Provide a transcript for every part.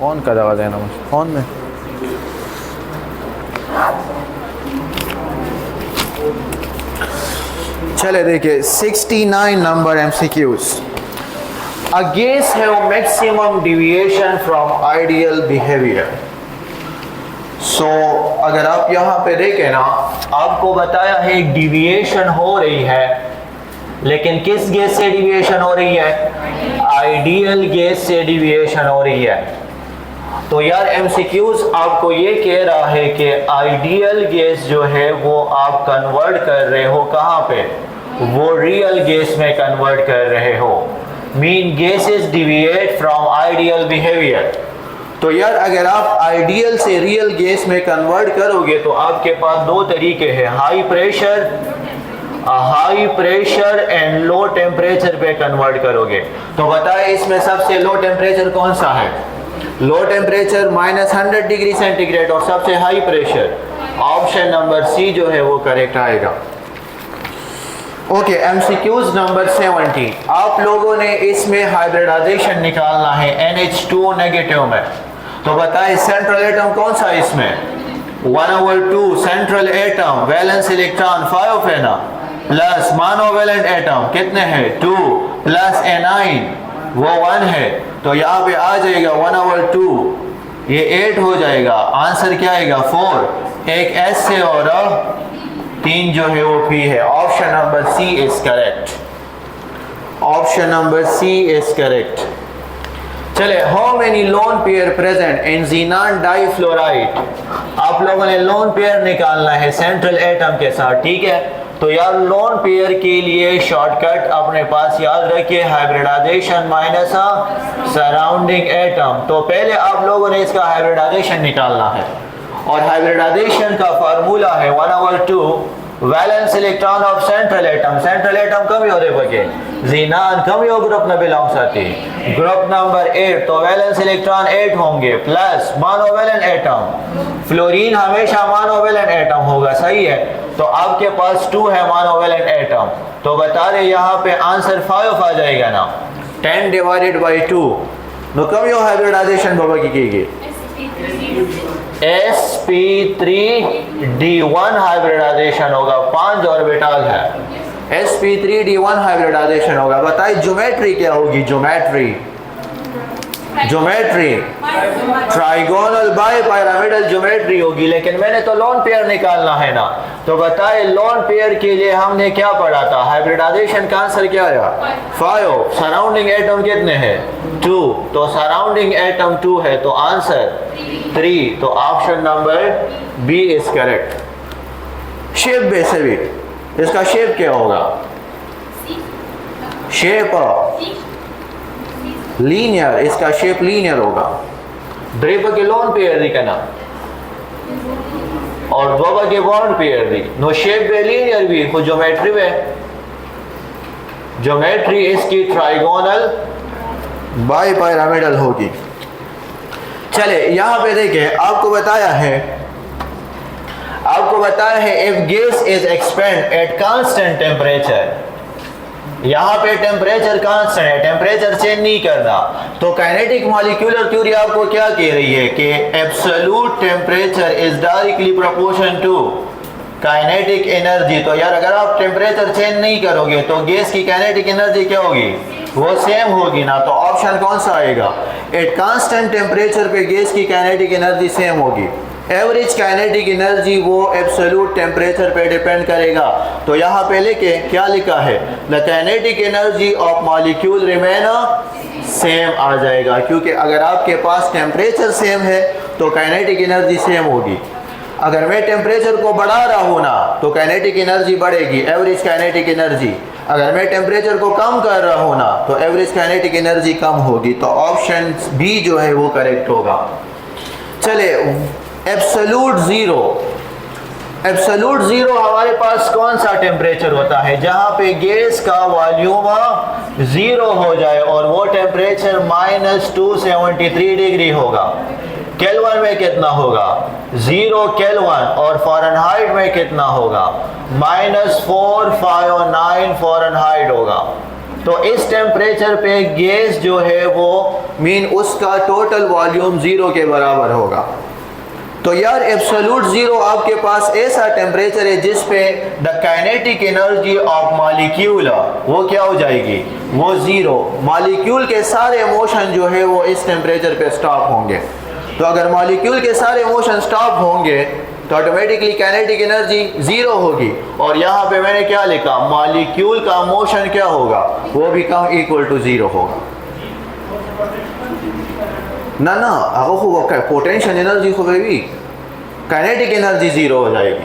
On का दवा देना मुझे फ़ोन में। चले देखिए 69 number MCQs। A gaze have maximum deviation from ideal behavior। So अगर आप यहाँ पे देखें ना, आपको बताया है एक डिविएशन हो रही है, लेकिन किस गेज से डिविएशन हो रही है? आइडियल गेज से डिविएशन हो रही है। तो यार MCQs आपको ये कह रहा है कि आइडियल गेज जो है वो आप कन्वर्ट कर रहे हो कहाँ पे? वो रियल गेज में कन्वर्ट कर रहे हो। Mean guesses deviate from ideal behaviour. तो यार अगर आप आइडियल से रियल गेज में कन्वर्ट करोगे तो आपके पास दो तरीके हैं, high pressure and low temperature पे कन्वर्ट करोगे। तो बताए इसमें सबसे लो टेम्परेचर कौन सा है? लो टेम्परेचर -100 डिग्री सेंटीग्रेड और सबसे high pressure option number C जो है वो करेक्ट आएगा। ओके, MCQs नंबर 70। आप लोगों ने इसमें हाइब्रिडाइजेशन निकालना है NH2 नेगेटिव में। तो बताएं सेंट्रल एटम कौन सा इसमें? 1/2 सेंट्रल एटम, वैलेंस इलेक्ट्रॉन 5 है ना, प्लस मोनोवैलेंट एटम कितने हैं? 2 प्लस एनाइन वो 1 है। तो यहाँ पे आ जाएगा 1/2, ये 8 हो जाएगा। आंसर क्या आएगा? 4। एक S है और 3 जो है वो P है। Option number C is correct. Option number C is correct. चले, how many lone pair present in xenon difluoride? आप लोगों ने लोन पेयर निकालना है सेंट्रल एटम के साथ, ठीक है? तो यार लोन पेयर के लिए शॉर्टकट अपने पास याद रखिए, हाइब्रिडाइजेशन माइनस सराउंडिंग एटम। तो पहले आप लोगों ने इसका हाइब्रिडाइजेशन निकालना है और हाइब्रिडाइजेशन का फार्मूला है 1/2 valence electron of central atom. Central atom कम ही हो रहे बगे, ज़ीनान कम ही हो ग्रुप में बिलोंग्स आती, ग्रुप नंबर 8, तो वैलेंस इलेक्ट्रॉन 8 होंगे, प्लस मोनोवैलेंट एटम। फ्लोरीन हमेशा मोनोवैलेंट एटम होगा, सही है? तो आपके पास 2 है मोनोवैलेंट एटम। तो बता रहे यहाँ पे आंसर 5 आ जाएगा ना, 10 डिवाइडेड बाई 2। तो कम ही हाइब्रिडाइजेशन बाबा की sp3d1 हाइब्रिडाइजेशन होगा, 5 ऑर्बिटल है, sp3d1 हाइब्रिडाइजेशन होगा। बताइए ज्योमेट्री क्या होगी? Geometry trigonal bi pyramidal geometry होगी। लेकिन मैंने तो लोन पेयर निकालना है ना, तो बताए लोन पेयर के लिए हमने क्या पढ़ा था? हाइब्रिडाइजेशन का आंसर क्या आया? 5। सराउंडिंग एटम कितने हैं? 2। तो सराउंडिंग एटम 2 है, तो आंसर 3। तो option number B is correct. Shape basis, इसका शेप क्या होगा? शेप लीनियर, इसका शेप लीनियर होगा। ड्रेपर के लोन पेयर दी कहना और बाबा के बॉन्ड पेयर दी, नो शेप में लीनियर भी हो। ज्योमेट्री में ज्योमेट्री इसकी ट्राइगोनल बाई पिरामिडल होगी। चले यहाँ पे देखें, आपको बताया है if gas is expand eight constant temperature. यहाँ पे टेम्परेचर कांस्टेंट है, टेम्परेचर चेंज नहीं करना। तो काइनेटिक मॉलिक्यूलर थ्योरी आपको क्या कह रही है कि absolute temperature is directly proportion to kinetic energy. तो यार अगर आप टेम्परेचर चेंज नहीं करोगे तो गैस की काइनेटिक एनर्जी क्या होगी? वो सेम होगी ना। तो ऑप्शन कौन सा आएगा? एट कांस्टेंट टेम्परेचर पे गैस की काइनेटिक एनर्जी सेम होगी। एवरेज काइनेटिक एनर्जी वो एब्सोल्यूट टेम्परेचर पे डिपेंड करेगा। तो यहाँ पे लेके क्या लिखा है? The kinetic energy of molecule remain same आ जाएगा, क्योंकि अगर आपके पास टेम्परेचर सेम है तो काइनेटिक एनर्जी सेम होगी। अगर मैं टेम्परेचर को बढ़ा रहा हूँ ना तो काइनेटिक एनर्जी बढ़ेगी, एवरेज काइनेटिक एनर्जी। अगर मैं टेम्परेचर को कम कर रहा हूँ ना तो एवरेज काइनेटिक एनर्जी कम होगी। तो ऑप्शन बी जो है वो करेक्ट होगा। चले, एब्सोल्यूट जीरो हमारे पास कौन सा टेम्परेचर होता है? जहां पे गैस का वॉल्यूम 0 हो जाए और वो टेम्परेचर -273 डिग्री होगा। केल्विन में कितना होगा? 0 केल्विन। और फ़ारेनहाइट में कितना होगा? -459 फ़ारेनहाइट होगा। तो इस टेम्परेचर पे गैस जो है वो मीन उसका टोटल वॉल्यूम ज़ीरो के बराबर होगा। तो यार एब्सोल्यूट ज़ीरो आपके पास ऐसा टेम्परेचर है जिस पे the kinetic energy of molecule वो क्या हो जाएगी, वो ज़ीरो। मॉलिक्यूल के सारे मोशन जो है वो इस टेम्परेचर पे स्टॉप होंगे। तो अगर मॉलिक्यूल के सारे मोशन स्टॉप होंगे तो ऑटोमेटिकली काइनेटिक एनर्जी ज़ीरो होगी। और यहाँ पे मैंने क्या लिखा, मॉलिक्यूल का मोशन क्या होगा, वो भी कम इक्वल टू ज़ीरो होगा। ना ना अगर पोटेंशियल एनर्जी हो गई, काइनेटिक एनर्जी ज़ीरो हो जाएगी।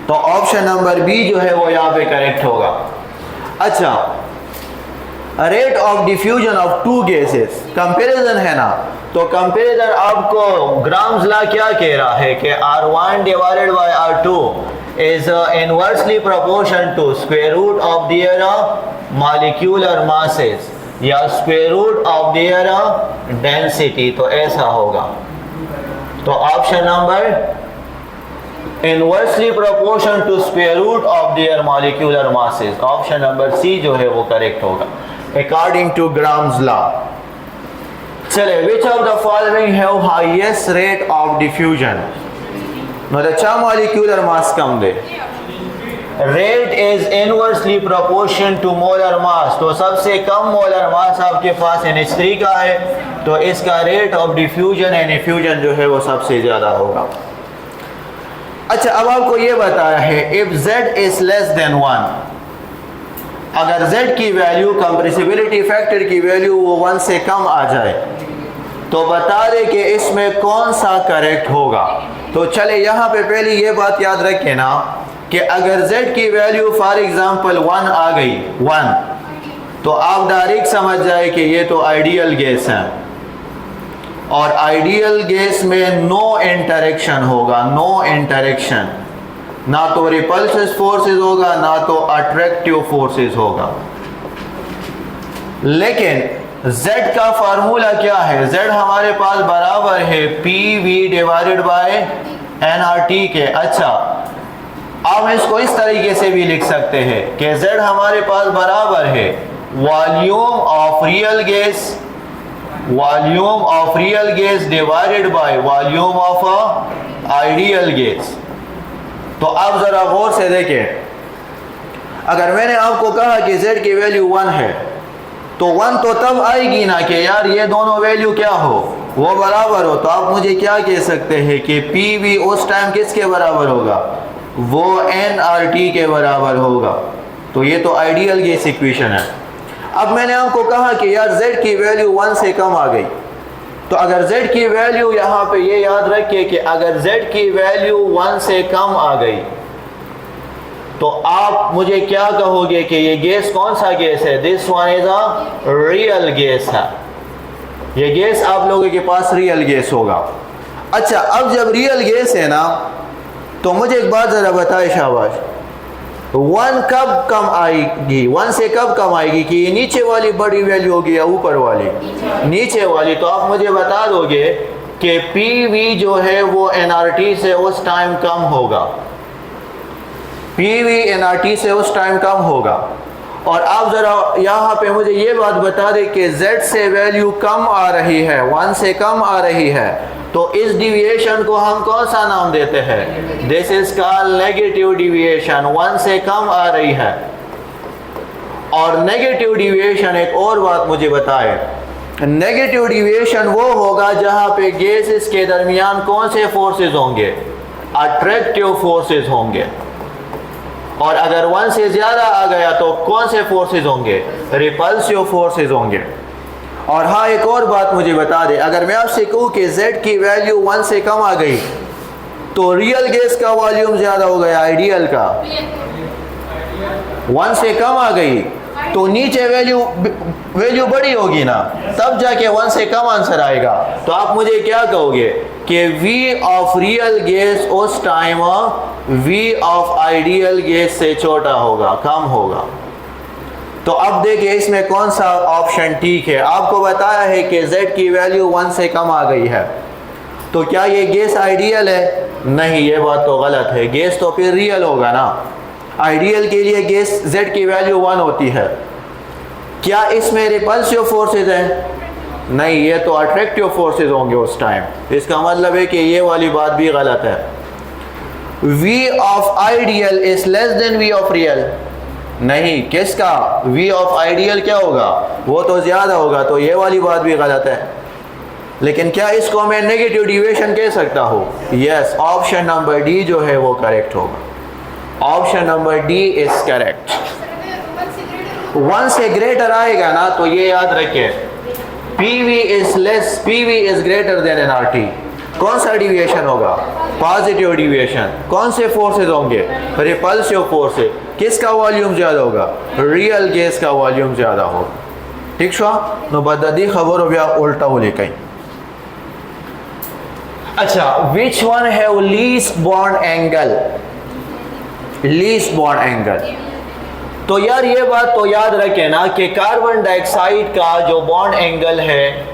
तो ऑप्शन नंबर बी जो है वो यहाँ पे करेक्ट होगा। अच्छा, rate of diffusion of two gases, comparison है ना, तो कंपैरिजन आपको ग्राम्स ला क्या कह रहा है कि R1 divided by R2 is inversely proportion to square root of their molecular masses या square root of their density. तो ऐसा होगा। तो option number inversely proportion to square root of their molecular masses, option number C जो है वो correct होगा according to graham's law. चले, which of the following have highest rate of diffusion? Now the cha molecular mass come they, rate is inversely proportion to molar mass। तो सबसे कम molar mass आपके पास NH3 का है, तो इसका rate of diffusion and effusion जो है वो सबसे ज़्यादा होगा। अच्छा, अब आपको ये बताया है if Z is less than 1, अगर Z की वैल्यू कंप्रेसिबिलिटी फैक्टर की वैल्यू वो 1 से कम आ जाए तो बता दे कि इसमें कौन सा करेक्ट होगा। तो चले यहाँ पे पहले ये बात याद रखें ना कि अगर Z की वैल्यू फॉर एग्जांपल 1 आ गई 1, तो आप डायरेक्ट समझ जाए कि ये तो आइडियल गैस है, और आइडियल गैस में नो इंटरेक्शन होगा, नो इंटरेक्शन, ना तो रिपल्सिव फोर्सेस होगा ना तो अट्रैक्टिव फोर्सेस होगा। लेकिन Z का फार्मूला क्या है, Z हमारे पास बराबर है PV डिवाइडेड बाय nRT के। अच्छा, आप इसको इस तरीके से भी लिख सकते हैं कि Z हमारे पास बराबर है volume of real gas, volume of real gas divided by volume of ideal gas. तो आप जरा गौर से देखें, अगर मैंने आपको कहा कि Z की वैल्यू 1 है तो 1 तो तब आएगी ना कि यार ये दोनों वैल्यू क्या हो, वो बराबर हो। तो आप मुझे क्या कह सकते हैं कि PV उस टाइम किसके बराबर होगा, वो nRT के बराबर होगा। तो ये तो आइडियल गैस इक्वेशन है। अब मैंने आपको कहा कि यार Z की वैल्यू 1 से कम आ गई, तो अगर Z की वैल्यू यहाँ पे ये याद रखिए कि अगर Z की वैल्यू 1 से कम आ गई तो आप मुझे क्या कहोगे कि ये गैस कौन सा गैस है, this one is a real gas है, ये गैस आप लोगों के पास रियल गैस होगा। अच्छा, अब जब रियल गैस है ना तो मुझे एक बात ज़रा बताए शाबाश, 1 कब कम आएगी, 1 से कब कम आएगी कि ये नीचे वाली बड़ी वैल्यू होगी या ऊपर वाली, नीचे वाली। तो आप मुझे बता दोगे कि PV जो है वो nRT से उस टाइम कम होगा, PV nRT से उस टाइम कम होगा। और आप ज़रा यहाँ पे मुझे ये बात बता दें कि Z से वैल्यू कम आ रही है, 1 से कम आ रही है, तो इस डिविएशन को हम कौन सा नाम देते हैं, this is called negative deviation, 1 से कम आ रही है। और नेगेटिव डिविएशन, एक और बात मुझे बताए, नेगेटिव डिविएशन वो होगा जहाँ पे गैसेस के दरमियान कौन से फोर्सेस होंगे, अट्रैक्टिव फोर्सेस होंगे। और अगर 1 से ज़्यादा आ गया तो कौन से फोर्सेस होंगे, रिपल्सिव फोर्सेस होंगे। और हाँ, एक और बात मुझे बता दे, अगर मैं आपसे कहूँ कि Z की वैल्यू 1 से कम आ गई तो रियल गैस का वॉल्यूम ज़्यादा हो गया, आइडियल का 1 से कम आ गई तो नीचे वैल्यू बड़ी होगी ना, तब जाके 1 से कम आंसर आएगा। तो आप मुझे क्या कहोगे कि V ऑफ रियल गैस उस time V of ideal gas से छोटा होगा, कम होगा। तो अब देखिए इसमें कौन सा ऑप्शन ठीक है। आपको बताया है कि Z की वैल्यू 1 से कम आ गई है, तो क्या ये गैस आइडियल है, नहीं, ये बात तो गलत है। गैस तो फिर रियल होगा ना, आइडियल के लिए गैस Z की वैल्यू 1 होती है, क्या इसमें रिपल्सिव फोर्सेज हैं? नहीं, ये तो अट्रैक्टिव फोर्सेज होंगे उस टाइम। इसका मतलब है कि ये वाली बात भी गलत है। V of ideal is less than V of real. नहीं, किसका? V ऑफ आइडियल क्या होगा? वो तो ज़्यादा होगा, तो ये वाली बात भी गलत है। लेकिन क्या इसको मैं नेगेटिव डिविएशन कह सकता हूँ? यस, ऑप्शन नंबर डी जो है वो करेक्ट होगा। Option number D is correct. 1 से ग्रेटर आएगा ना तो ये याद रखिए, PV is less, PV is greater than nRT। कौन सा डिविएशन होगा? Positive deviation. कौन से फोर्सेज होंगे? Repulsive forces. किसका वॉल्यूम ज़्यादा होगा? रियल गैस का वॉल्यूम ज़्यादा होगा। ठीक शो नो बददी खबर हो उल्टा हो ले कहीं। अच्छा, which one have least bond angle? Least bond angle, तो यार ये बात तो याद रखें ना कि कार्बन डाइऑक्साइड का जो बॉन्ड एंगल है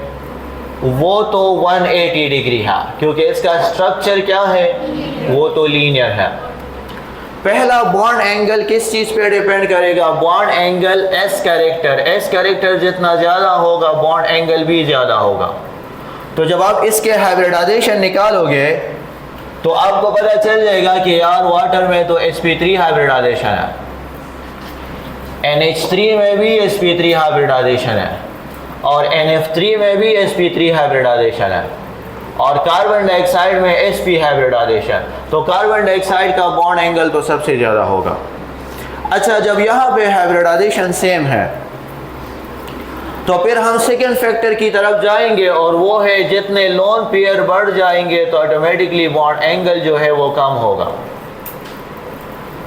वो तो 180 डिग्री है, क्योंकि इसका स्ट्रक्चर क्या है? वो तो लीनियर है। पहला बॉन्ड एंगल किस चीज़ पे डिपेंड करेगा? Bond angle S character. S character जितना ज़्यादा होगा बॉन्ड एंगल भी ज़्यादा होगा। तो जब आप इसके हाइब्रिडाइजेशन निकालोगे तो आपको पता चल जाएगा कि यार वाटर में तो sp3 हाइब्रिडाइजेशन है, NH3 में भी sp3 हाइब्रिडाइजेशन है, और NF3 में भी sp3 हाइब्रिडाइजेशन है, और कार्बन डाइऑक्साइड में sp हाइब्रिडाइजेशन। तो कार्बन डाइऑक्साइड का बॉन्ड एंगल तो सबसे ज़्यादा होगा। अच्छा, जब यहाँ पे हाइब्रिडाइजेशन सेम है तो फिर हम सेकेंड फैक्टर की तरफ जाएंगे, और वो है जितने लोन पेयर बढ़ जाएंगे तो ऑटोमेटिकली बॉन्ड एंगल जो है वो कम होगा।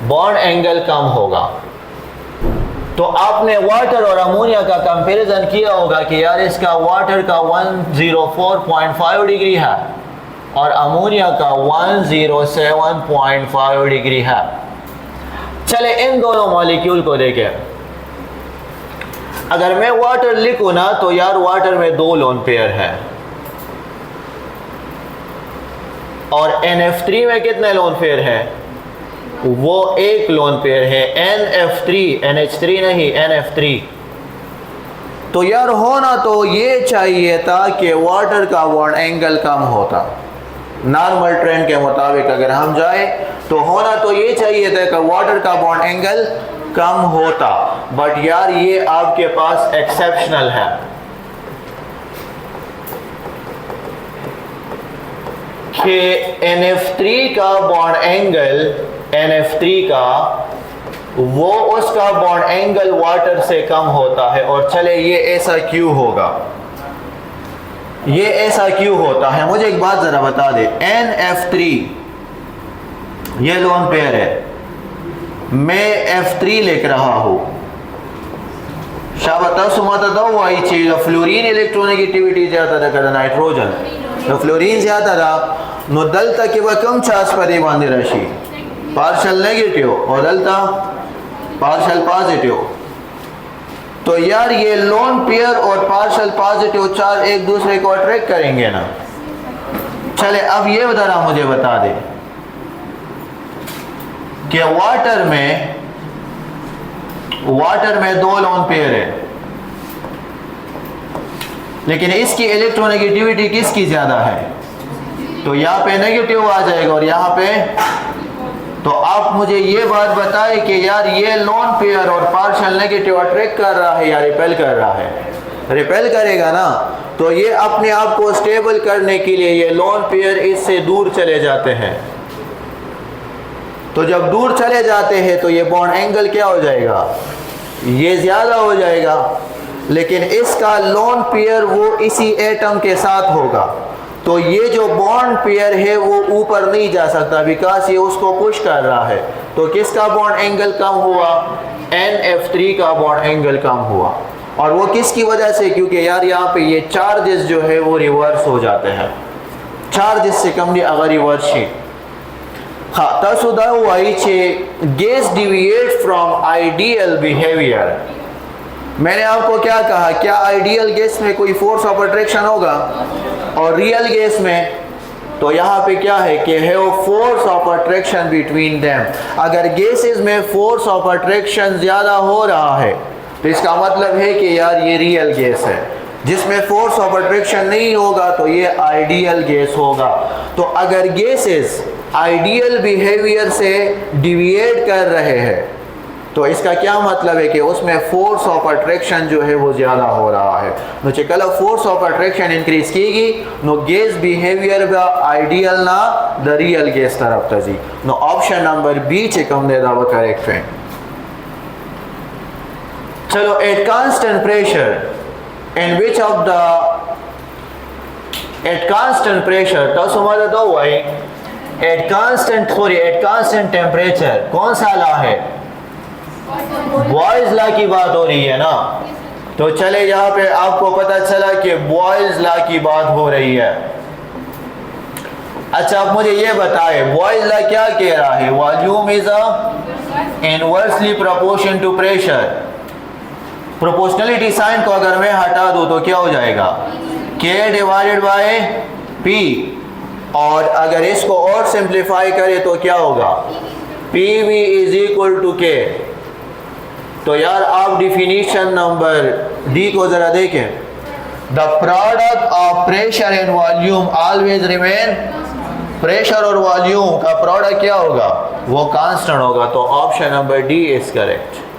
बॉन्ड एंगल कम होगा। तो आपने वाटर और अमोनिया का कंपैरिजन किया होगा कि यार इसका वाटर का 104.5 डिग्री है और अमोनिया का 107.5 डिग्री है। चले इन दोनों मॉलिक्यूल को देखें। अगर मैं वाटर लिखूं ना तो यार वाटर में 2 लोन पेयर है, और NF3 में कितने लोन पेयर है? वो 1 लोन पेयर है, NF3, NH3 नहीं, NF3। तो यार होना तो ये चाहिए था कि वाटर का बॉन्ड एंगल कम होता। नॉर्मल ट्रेंड के मुताबिक अगर हम जाए तो होना तो ये चाहिए था कि वाटर का बॉन्ड एंगल कम होता, बट यार ये आपके पास एक्सेप्शनल है। कि NF3 का बॉन्ड एंगल, NF3 का वो उसका बॉन्ड एंगल वाटर से कम होता है। और चले ये ऐसा क्यों होगा? ये ऐसा क्यों होता है? मुझे एक बात जरा बता दे। NF3 ये लोन पेयर है, मैं F3 लिख रहा हूँ। शाबता सुमाता दो वही चीज। फ्लोरीन इलेक्ट्रोनेगेटिविटी ज्यादा था कर नाइट्रोजन, तो फ्लोरीन ज्यादा था नो दलता के वह कम चार्ज पर बांधे रशी पार्शल नेगेटिव और दलता पार्शल पॉजिटिव। तो यार ये लोन पेयर और पार्शल पॉजिटिव चार्ज एक दूसरे को अट्रैक्ट करेंगे ना। चले अब ये जरा मुझे बता दे कि वाटर में 2 लोन पेयर है, लेकिन इसकी इलेक्ट्रोनेगेटिविटी किसकी ज्यादा है? तो यहाँ पे नेगेटिव आ जाएगा और यहाँ पे। तो आप मुझे ये बात बताएं कि यार ये लोन पेयर और पार्शियल नेगेटिव अट्रैक्ट कर रहा है या रिपेल कर रहा है? रिपेल करेगा ना। तो ये अपने आप को स्टेबल करने के लिए ये लोन पेयर इससे दूर चले जाते हैं। तो जब दूर चले जाते हैं तो ये बॉन्ड एंगल क्या हो जाएगा? ये ज़्यादा हो जाएगा। लेकिन इसका लोन पेयर वो इसी एटम के साथ होगा, तो ये जो बॉन्ड पेयर है वो ऊपर नहीं जा सकता बिकॉज ये उसको पुश कर रहा है। तो किसका बॉन्ड एंगल कम हुआ? NF3 का बॉन्ड एंगल कम हुआ। और वो किसकी वजह से? क्योंकि यार यहाँ पे ये चार्जेस जो है वो रिवर्स हो जाते हैं। चार्जेस से कम अगर रिवर्स है हाँ तसुदा वही gas deviate from ideal behaviour. मैंने आपको क्या कहा? क्या आइडियल गैस में कोई फोर्स ऑफ अट्रैक्शन होगा? और रियल गैस में तो यहाँ पे क्या है कि have force of attraction between them. अगर गैसेस में फोर्स ऑफ अट्रैक्शन ज़्यादा हो रहा है तो इसका मतलब है कि यार ये रियल गैस है। जिसमें फोर्स ऑफ अट्रैक्शन नहीं होगा तो ये आइडियल गैस होगा। तो अगर गैसेस आइडियल बिहेवियर से डिविएट कर रहे हैं तो इसका क्या मतलब है कि उसमें फोर्स ऑफ अट्रैक्शन जो है वो ज़्यादा हो रहा है। नो चेकल फोर्स ऑफ अट्रैक्शन इंक्रीज कीगी नो गैस बिहेवियर बा आइडियल ना द रियल गैस तरफ तजी। नो ऑप्शन नंबर बी चेकम दे दा वो करेक्ट है। चलो at constant pressure in which of the at constant pressure तो समझ दो भाई at constant temperature कौन सा लॉ है? बॉयज लॉ की बात हो रही है ना। तो चले यहाँ पे आपको पता चला कि बॉयज लॉ की बात हो रही है। अच्छा आप मुझे ये बताए बॉयज लॉ क्या कह रहा है? Volume is inversely proportion to pressure. Proportionality sign को अगर मैं हटा दूं तो क्या हो जाएगा? K divided by P। और अगर इसको और सिंप्लीफाई करें तो क्या होगा? PV is equal to K। तो यार आप डिफिनीशन नंबर डी को जरा देखें। The product of pressure and volume always remain. Pressure और वॉल्यूम का प्रोडक्ट क्या होगा? वो कांस्टेंट होगा। तो option number D is correct.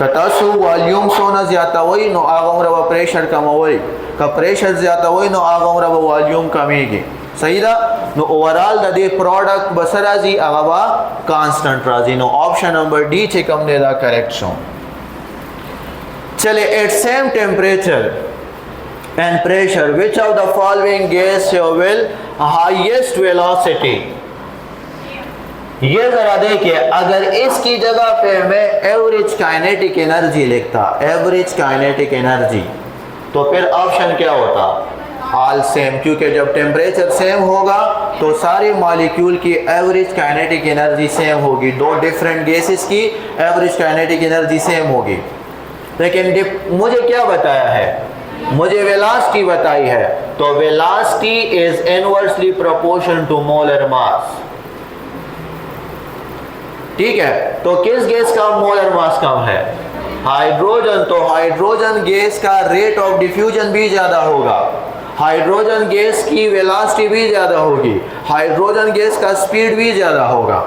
कतासु वॉल्यूम सोना ज्यादा वही नो आगम रवा प्रेशर कम वही का प्रेशर ज्यादा वही नो आगम रवा वॉल्यूम कमेगी। सही दा नो ओवरऑल द दे प्रोडक्ट बसराजी अगवा कांस्टेंट राजी। नो ऑप्शन नंबर डी चेकम दे दा करेक्ट सो। चले at same temperature and pressure which of the following gas will highest velocity. ये जरा देखिए अगर इसकी जगह पे मैं एवरेज काइनेटिक एनर्जी लिखता एवरेज काइनेटिक एनर्जी तो फिर ऑप्शन क्या होता? All same. क्योंकि जब टेम्परेचर सेम होगा तो सारे मॉलिक्यूल की एवरेज काइनेटिक एनर्जी सेम होगी। दो डिफरेंट गैसेस की एवरेज काइनेटिक एनर्जी सेम होगी। लेकिन मुझे क्या बताया है? मुझे वेलोसिटी बताई है। तो velocity is inversely proportion to molar mass. ठीक है तो किस गैस का मोलर मास कम है? हाइड्रोजन। तो हाइड्रोजन गैस का रेट ऑफ डिफ्यूजन भी ज्यादा होगा। हाइड्रोजन गैस की वेलोसिटी भी ज्यादा होगी। हाइड्रोजन गैस का स्पीड भी ज्यादा होगा।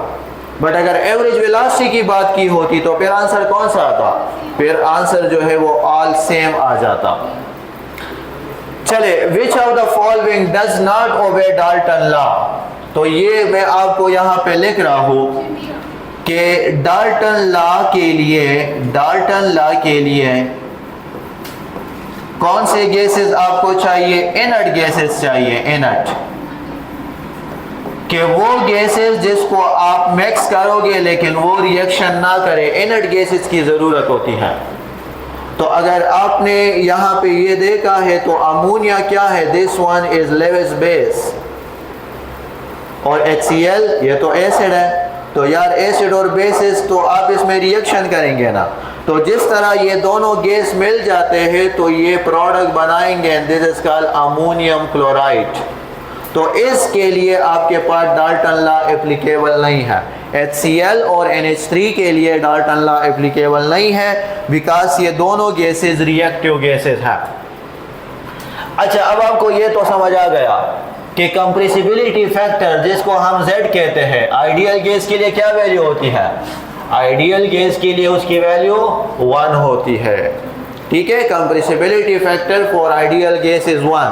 बट अगर एवरेज वेलोसिटी की बात की होती तो फिर आंसर कौन सा आता? फिर आंसर जो है वो ऑल सेम आ जाता। चले which of the following does not ओबे डाल्टन लॉ। तो ये मैं आपको यहाँ पे लिख रहा हूं कि डाल्टन लॉ के लिए कौन से गैसेस आपको चाहिए? इनर्ट गैसेस चाहिए। इनर्ट कि वो गैसेस जिसको आप मिक्स करोगे लेकिन वो रिएक्शन ना करे, इनर्ट गैसेस की जरूरत होती है। तो अगर आपने यहाँ पे ये देखा है तो अमोनिया क्या है? This one is Lewis base. और HCl ये तो एसिड है। तो यार एसिड और बेसिस तो आप इसमें रिएक्शन करेंगे ना। तो जिस तरह ये दोनों गैस मिल जाते हैं तो ये प्रोडक्ट बनाएंगे। This is called ammonium chloride. तो इसके लिए आपके पास डाल्टन लॉ एप्लीकेबल नहीं है। HCl और NH3 के लिए डाल्टन लॉ एप्लीकेबल नहीं है बिकॉज ये दोनों गैसेस रिएक्टिव गैसेस हैं। अच्छा अब आपको ये तो समझ आ गया कि कंप्रेसिबिलिटी फैक्टर जिसको हम Z कहते हैं आइडियल गैस के लिए क्या वैल्यू होती है? आइडियल गैस के लिए उसकी वैल्यू 1 होती है। ठीक है compressibility factor for ideal gas is 1।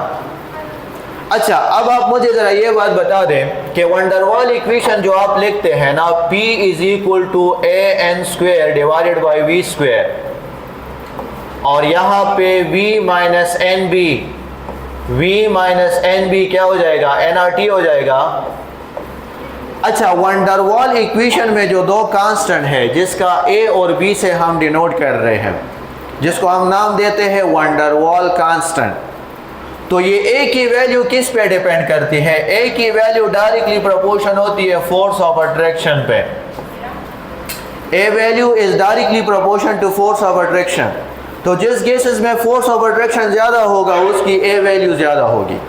अच्छा अब आप मुझे जरा ये बात बता दें कि वैन डर वाल इक्वेशन जो आप लिखते हैं ना P is equal to AN² divided by V²। और यहाँ पे V माइनस NB क्या हो जाएगा? nRT हो जाएगा। अच्छा वैन डर वाल इक्वेशन में जो दो कांस्टेंट है जिसका A और B से हम डिनोट कर रहे हैं जिसको हम नाम देते हैं वैन डर वाल कांस्टेंट। तो ये A की वैल्यू किस पे डिपेंड करती है? A की वैल्यू डायरेक्टली प्रोपोर्शन होती है फोर्स ऑफ अट्रैक्शन पे। A value is directly proportion to force of attraction. तो जिस गैसेस में फोर्स ऑफ अट्रैक्शन ज्यादा होगा उसकी A वैल्यू ज्यादा होगी।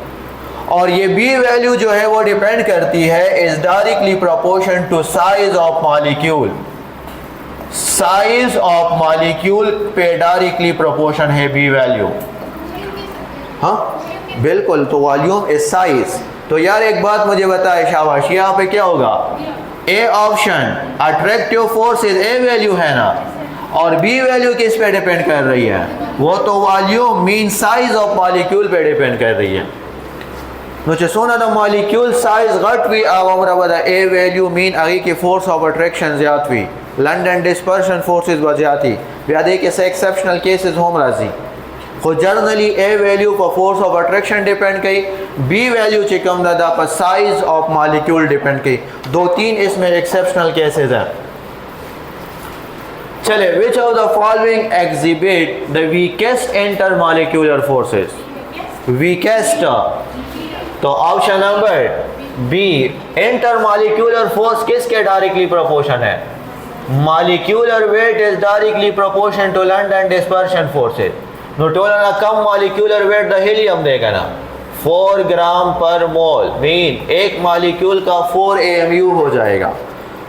और ये B वैल्यू जो है वो डिपेंड करती है is directly proportion to size of molecule. Size of molecule पे डायरेक्टली प्रोपोर्शन है बी वैल्यू। हाँ बिल्कुल, तो वॉल्यूम इज साइज। तो यार एक बात मुझे बताए शाबाश, यहाँ पे क्या होगा? A option attractive forces A value है ना, और बी वैल्यू किस पे डिपेंड कर रही है? वो तो volume mean size of molecule पे डिपेंड कर रही है। मुझे सुना था मॉलिक्यूल साइज घट भी आवामरा बदा ए वैल्यू मीन आगे की फोर्स ऑफ अट्रैक्शन ज्यादा हुई, लंदन डिस्पर्शन फोर्सेस वजहती व्यादे के से एक्सेप्शनल केसेस होम राजी खुद जर्नली ए वैल्यू पर फोर्स ऑफ अट्रैक्शन डिपेंड कई, बी वैल्यू चिकम दादा पर साइज ऑफ मॉलिक्यूल डिपेंड कई। दो तीन इसमें एक्सेप्शनल केसेस हैं। चले, which of the following exhibit the weakest intermolecular forces? Weakest, तो option number B intermolecular force किसके डायरेक्टली प्रोपोर्शन है? Molecular weight is directly proportion to London dispersion forces. न्यूटोन कम मॉलिक्यूलर वेट द हीलियम देगा ना 4 ग्राम पर मोल, मीन एक molecule का 4 AMU हो जाएगा।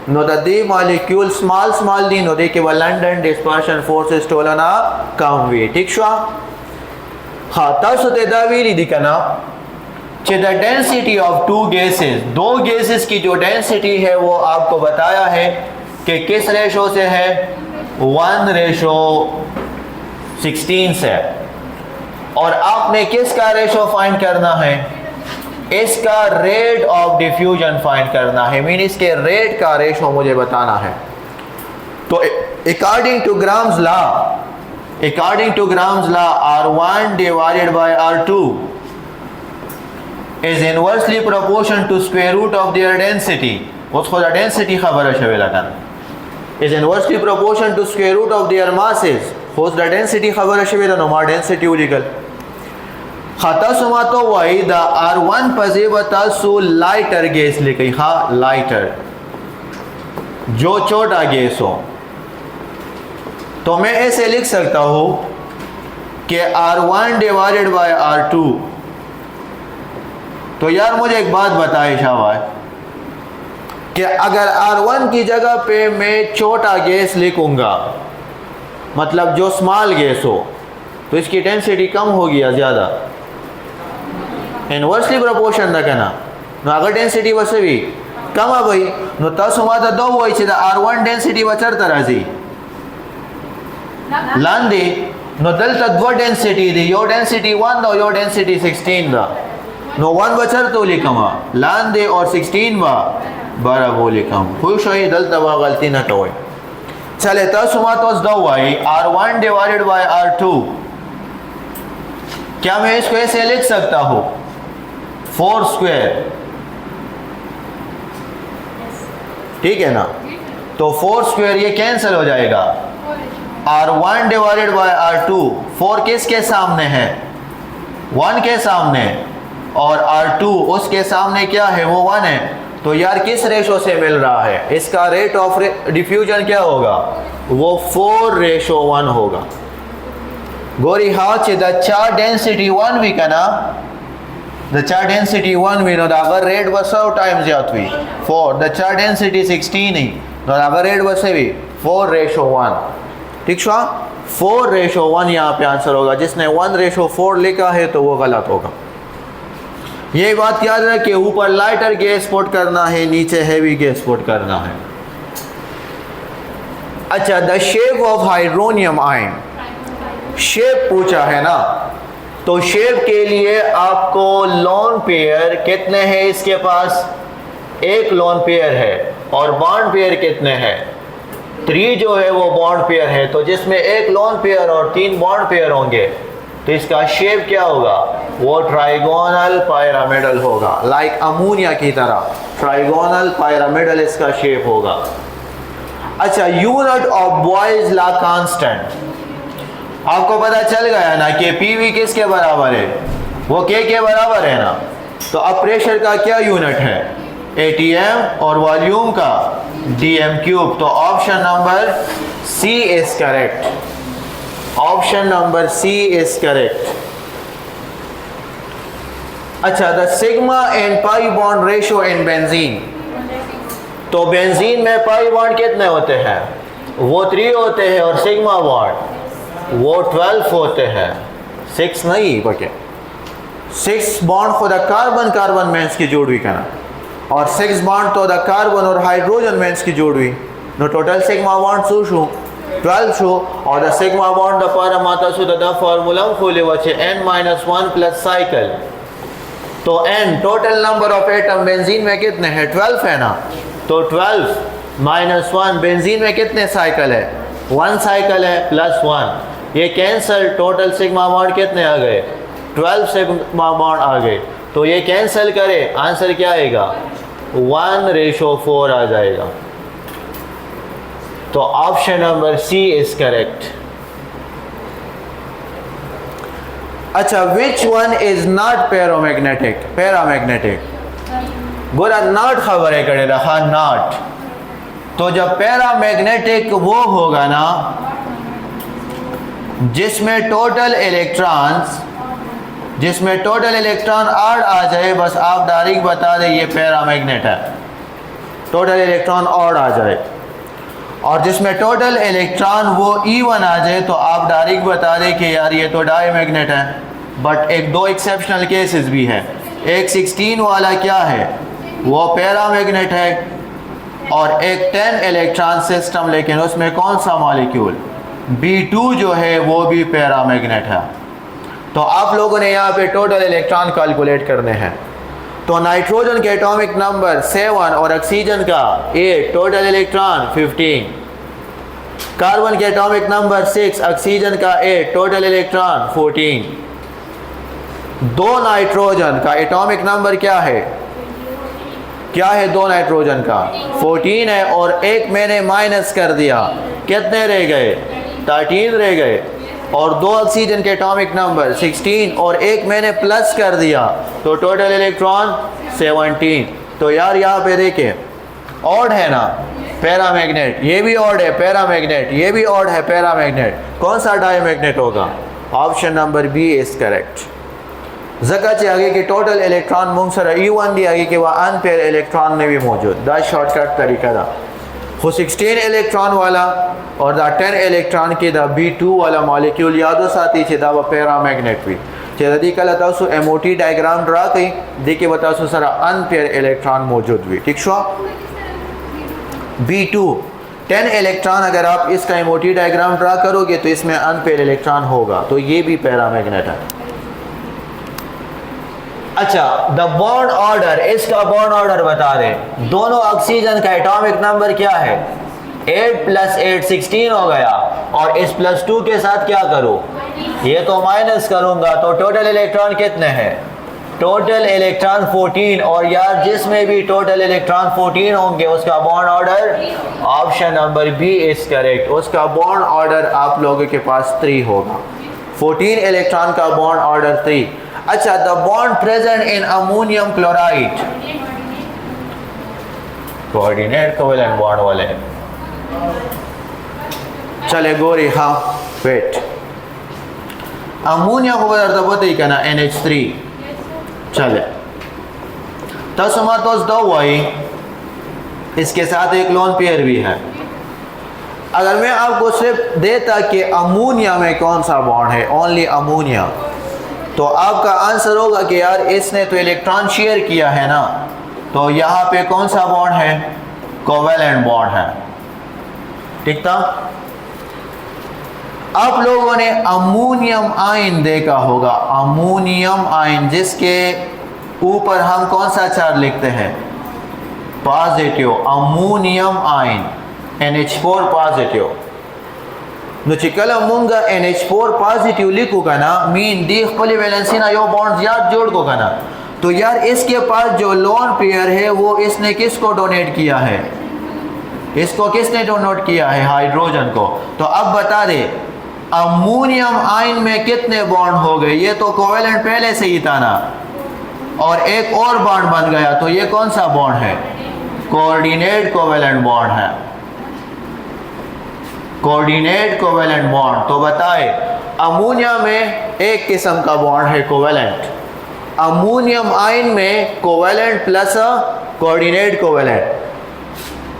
नो दी मॉलिक्यूल स्मॉल स्मॉल दी नो दे के लंदन डिस्पर्शन फोर्सेस टोलना कम वे ठीक शो। हाँ तसुते दावीरी दिखना the density of two gases, दो गैसेस की जो डेंसिटी है वो आपको बताया है कि किस रेशो से है? 1:16 से। और आपने किसका रेशो फाइंड करना है? इसका रेट ऑफ डिफ्यूजन फाइंड करना है, मीन इसके रेट का रेशो मुझे बताना है। तो according to graham's law R1 divided by R2 is inversely proportion to square root of their density। उसको डेंसिटी खबर है शवे लगन is inversely proportion to square root of their masses। होस द डेंसिटी खबर है शवे नो मा डेंसिटी उलिकल खाता सुमा तो वही द R1 पजे बता सो लाइटर गैस लिखी। हाँ लाइटर जो छोटा गैस हो, तो मैं ऐसे लिख सकता हूं कि R1 डिवाइडेड बाय R2। तो यार मुझे एक बात बताए शाबाश कि अगर R1 की जगह पे मैं छोटा गैस लिखूंगा, मतलब जो स्मॉल गैस हो, तो इसकी डेंसिटी कम होगी या ज़्यादा? इनवर्सली प्रोपोर्शन रखना नो, अगर डेंसिटी वैसे भी कम आ गई नो तसुमा दो वही R1 डेंसिटी वचर तरह लांदे नो दल दो डेंसिटी दी, यो डेंसिटी 1 दो, यो डेंसिटी 16 दा नो 1 बचर तो लिखमा लांदे और 16 वा 12 वो लिखम खुश होई दल तवा गलती ना कोई। चले तसुमा तो दो वही R1 डिवाइडेड बाय R2। क्या मैं इसको ऐसे लिख सकता हूँ 4 स्क्वायर? ठीक है ना, तो 4 स्क्वायर ये कैंसिल हो जाएगा। R1 डिवाइडेड बाय R2, 4 किसके सामने है? 1 के सामने, और R2 उसके सामने क्या है? वो 1 है। तो यार किस रेशो से मिल रहा है? इसका रेट ऑफ डिफ्यूजन क्या होगा? वो 4:1 होगा। गोरी हाथ से द चार डेंसिटी 1 भी कना, द चार डेंसिटी 1 भी नो अगर रेट बसो टाइम ज्यादा हुई 4, द चार डेंसिटी 16 ही नो अगर रेट बसे भी 4:1 ठीक शो। 4:1 यहाँ पे आंसर होगा। जिसने 1:4 लिखा है तो वो गलत होगा। ये बात याद रखिए, ऊपर लाइटर गैस पुट करना है, नीचे हैवी गैस पुट करना है। अच्छा, the shape of hydronium ion, shape पूछा है ना, तो शेप के लिए आपको लोन पेयर कितने हैं इसके पास? एक लोन पेयर है। और बॉन्ड पेयर कितने हैं? 3 जो है वो बॉन्ड पेयर है। तो जिसमें एक लोन पेयर और 3 बॉन्ड पेयर होंगे तो इसका शेप क्या होगा? वो ट्राइगोनल पिरामिडल होगा, लाइक अमोनिया की तरह ट्राइगोनल पिरामिडल इसका शेप होगा। अच्छा, unit of boys law constant, आपको पता चल गया ना कि पीवी किसके बराबर है? वो के बराबर है ना। तो अब प्रेशर का क्या यूनिट है? ATM, और वॉल्यूम का dm³। तो option number C is correct. Option number C is correct. अच्छा, the sigma and pi bond ratio in benzene, तो बेंजीन में पाई बॉन्ड कितने होते हैं? वो 3 होते हैं और सिग्मा बॉन्ड वो 12 होते हैं, 6 नहीं बल्कि 6 बॉन्ड खुद कार्बन कार्बन मेंस की जोड़ हुई कहना, और 6 बॉन्ड तो द कार्बन और हाइड्रोजन मेंस की जोड़ हुई, नो टोटल सिग्मा बॉन्ड शो 12 शो, और द सिग्मा बॉन्ड द पर माता सु द फार्मूला खोले वचे n-1 प्लस साइकिल, तो n total number of atom benzene में कितने हैं 12 है ना, तो 12 माइनस 1 बेंजीन में कितने साइकिल है 1 साइकिल है प्लस 1, ये कैंसल, टोटल सिग्मा बॉन्ड कितने आ गए 12 सिग्मा बॉन्ड आ गए, तो ये कैंसल करे आंसर क्या आएगा 1:4 आ जाएगा, तो option number C is correct. अच्छा, which one is not paramagnetic, paramagnetic गोरा नॉट खबर है करे रहा नॉट, तो जब पैरामैग्नेटिक वो होगा ना जिसमें टोटल इलेक्ट्रॉन ऑड आ जाए, बस आप डायरेक्ट बता दें ये पैरामैग्नेट है, टोटल इलेक्ट्रॉन ऑड आ जाए, और जिसमें टोटल इलेक्ट्रॉन वो इवन आ जाए तो आप डायरेक्ट बता दें कि यार ये तो डायमैग्नेट है। बट एक दो एक्सेप्शनल केसेस भी है, एक 16 वाला क्या है वो पैरामैग्नेट है, और एक 10 इलेक्ट्रॉन सिस्टम लेकिन उसमें कौन सा मॉलिक्यूल B2 जो है वो भी पैरामैग्नेट है। तो आप लोगों ने यहाँ पे टोटल इलेक्ट्रॉन कैलकुलेट करने हैं, तो नाइट्रोजन के एटॉमिक नंबर 7 और ऑक्सीजन का 8, टोटल इलेक्ट्रॉन 15, कार्बन के एटॉमिक नंबर 6, ऑक्सीजन का 8, टोटल इलेक्ट्रॉन 14, दो नाइट्रोजन का एटॉमिक नंबर क्या है दो नाइट्रोजन का 14 है, और एक मैंने माइनस कर दिया, कितने रह गए 13 रह गए, और दो ऑक्सीजन के एटॉमिक नंबर 16 और एक मैंने प्लस कर दिया, तो टोटल इलेक्ट्रॉन 17। तो यार यहाँ पे देखें ऑड है ना पैरामैग्नेट, ये भी ऑड है पैरामैग्नेट, ये भी ऑड है पैरामैग्नेट, कौन सा डायमैग्नेट होगा, option number B is correct. जगह से आगे के टोटल इलेक्ट्रॉन मुंसर ईवन दी आगे के वह अनपेयर इलेक्ट्रॉन में भी मौजूद, दा शॉर्टकट तरीका दा वो 16 इलेक्ट्रॉन वाला और द 10 इलेक्ट्रॉन के द B2 वाला मॉलिक्यूल यादो साथी छे दा वो पैरामैग्नेट भी छे दी कल बताओ सो एमओटी डायग्राम ड्रा कई देखिए बताओ सो सारा अनपेयर इलेक्ट्रॉन मौजूद भी, ठीक शो B2 10 इलेक्ट्रॉन, अगर आप इसका एमओटी डायग्राम ड्रा करोगे तो इसमें अनपेयर इलेक्ट्रॉन होगा, तो ये भी पैरामैग्नेट है। अच्छा, द बॉन्ड ऑर्डर, इसका बॉन्ड ऑर्डर बता दें, दोनों ऑक्सीजन का एटॉमिक नंबर क्या है 8 + 8 16 हो गया, और इस +2 के साथ क्या करूं, ये तो माइनस करूंगा, तो टोटल इलेक्ट्रॉन कितने हैं टोटल इलेक्ट्रॉन 14, और यार जिसमें भी टोटल इलेक्ट्रॉन 14 होंगे उसका bond order option number B is correct, उसका बॉन्ड ऑर्डर आप लोगों के पास 3 होगा, 14 इलेक्ट्रॉन का बॉन्ड ऑर्डर 3। अच्छा, the bond present in ammonium chloride, coordinate covalent bond वाले चले गोरी, हाँ वेट, अमोनिया को बता ही कहना NH3 चले, तस्मातोस दो वही, इसके साथ एक लोन पेयर भी है। अगर मैं आपको सिर्फ देता कि अमोनिया में कौन सा बॉन्ड है, ओनली अमोनिया, तो आपका आंसर होगा कि यार इसने तो इलेक्ट्रॉन शेयर किया है ना, तो यहाँ पे कौन सा बॉन्ड है कोवेलेंट बॉन्ड है, ठीक था। आप लोगों ने अमोनियम आयन देखा होगा, अमोनियम आयन जिसके ऊपर हम कौन सा चार्ज लिखते हैं positive, ammonium ion NH4 positive, नुचिकल मुंगा NH4 पॉजिटिव लिखूगा ना, मीन दी खली वैलेंसी ना यो बॉन्ड याद जोड़ को ना, तो यार इसके पास जो लोन पेयर है वो इसने किसको डोनेट किया है, इसको किसने डोनेट किया है हाइड्रोजन को। तो अब बता दे अमोनियम आयन में कितने बॉन्ड हो गए, ये तो कोवेलेंट पहले से ही था ना, और एक और बॉन्ड बन गया, तो ये कौन सा बॉन्ड है कोऑर्डिनेट कोवेलेंट बॉन्ड है, कोऑर्डिनेट कोवेलेंट बॉन्ड। तो बताए अमोनिया में एक किस्म का बॉन्ड है कोवेलेंट, अमोनियम आयन में कोवेलेंट प्लस कोऑर्डिनेट कोवेलेंट।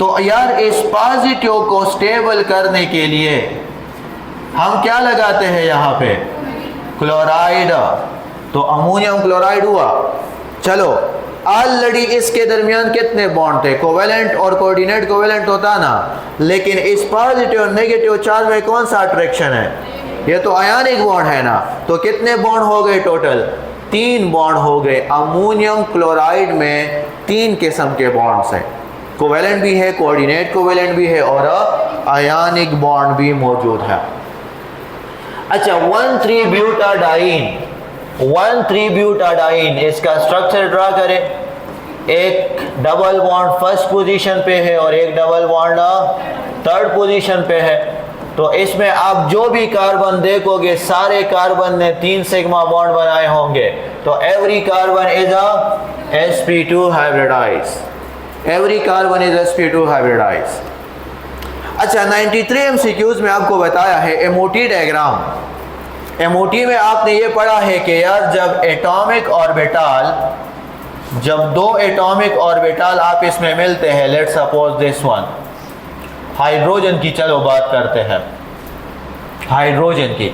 तो यार इस पॉजिटिव को स्टेबल करने के लिए हम क्या लगाते हैं यहाँ पे, क्लोराइड। तो अमोनियम क्लोराइड हुआ। चलो ऑलरेडी इसके दरमियान कितने बॉन्ड थे, कोवेलेंट और कोऑर्डिनेट कोवेलेंट होता ना, लेकिन इस पॉजिटिव और नेगेटिव चार्ज में कौन सा अट्रैक्शन है, ये तो आयनिक बॉन्ड है ना। तो कितने बॉन्ड हो गए टोटल, 3 बॉन्ड हो गए। अमोनियम क्लोराइड में 3 किस्म के बॉन्ड्स हैं, कोवेलेंट भी है, कोऑर्डिनेट कोवेलेंट भी है और आयनिक बॉन्ड भी मौजूद है। अच्छा 1,3-ब्यूटाडाइन इसका स्ट्रक्चर ड्रा करें। एक डबल बॉन्ड फर्स्ट पोजीशन पे है और एक डबल बॉन्ड थर्ड पोजीशन पे है। तो इसमें आप जो भी कार्बन देखोगे सारे कार्बन ने 3 सिग्मा बॉन्ड बनाए होंगे। तो every carbon is a sp2 hybridize, every carbon is sp2 hybridize. अच्छा 93 MCQs में आपको बताया है एमओटी डायग्राम। एमओटी में आपने ये पढ़ा है कि यार जब एटॉमिक ऑर्बिटल, जब 2 एटॉमिक ऑर्बिटल आप इसमें मिलते हैं, let's suppose this one, hydrogen की चलो बात करते हैं, हाइड्रोजन की,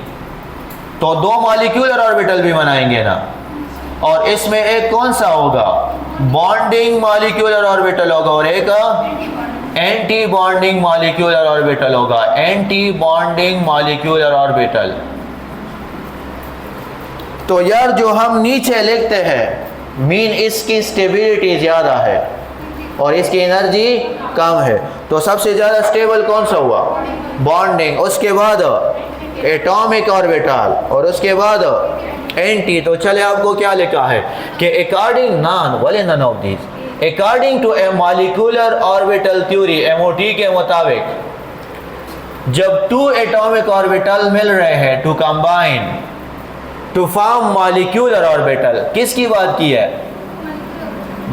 तो 2 मॉलिक्यूलर ऑर्बिटल भी बनाएंगे ना, और इसमें एक कौन सा होगा, बॉन्डिंग मॉलिक्यूलर ऑर्बिटल होगा और एक एंटी बॉन्डिंग मॉलिक्यूलर ऑर्बिटल होगा, एंटी बॉन्डिंग मॉलिक्यूलर ऑर्बिटल। तो यार जो हम नीचे लिखते हैं मीन इसकी स्टेबिलिटी ज़्यादा है और इसकी एनर्जी कम है। तो सबसे ज़्यादा स्टेबल कौन सा हुआ, बॉन्डिंग, उसके बाद एटॉमिक ऑर्बिटल और उसके बाद एंटी। तो चले आपको क्या लिखा है कि according none of these, according to a molecular orbital theory, MOT के मुताबिक जब 2 एटॉमिक ऑर्बिटल मिल रहे हैं to combine to form molecular orbital, किसकी बात की है,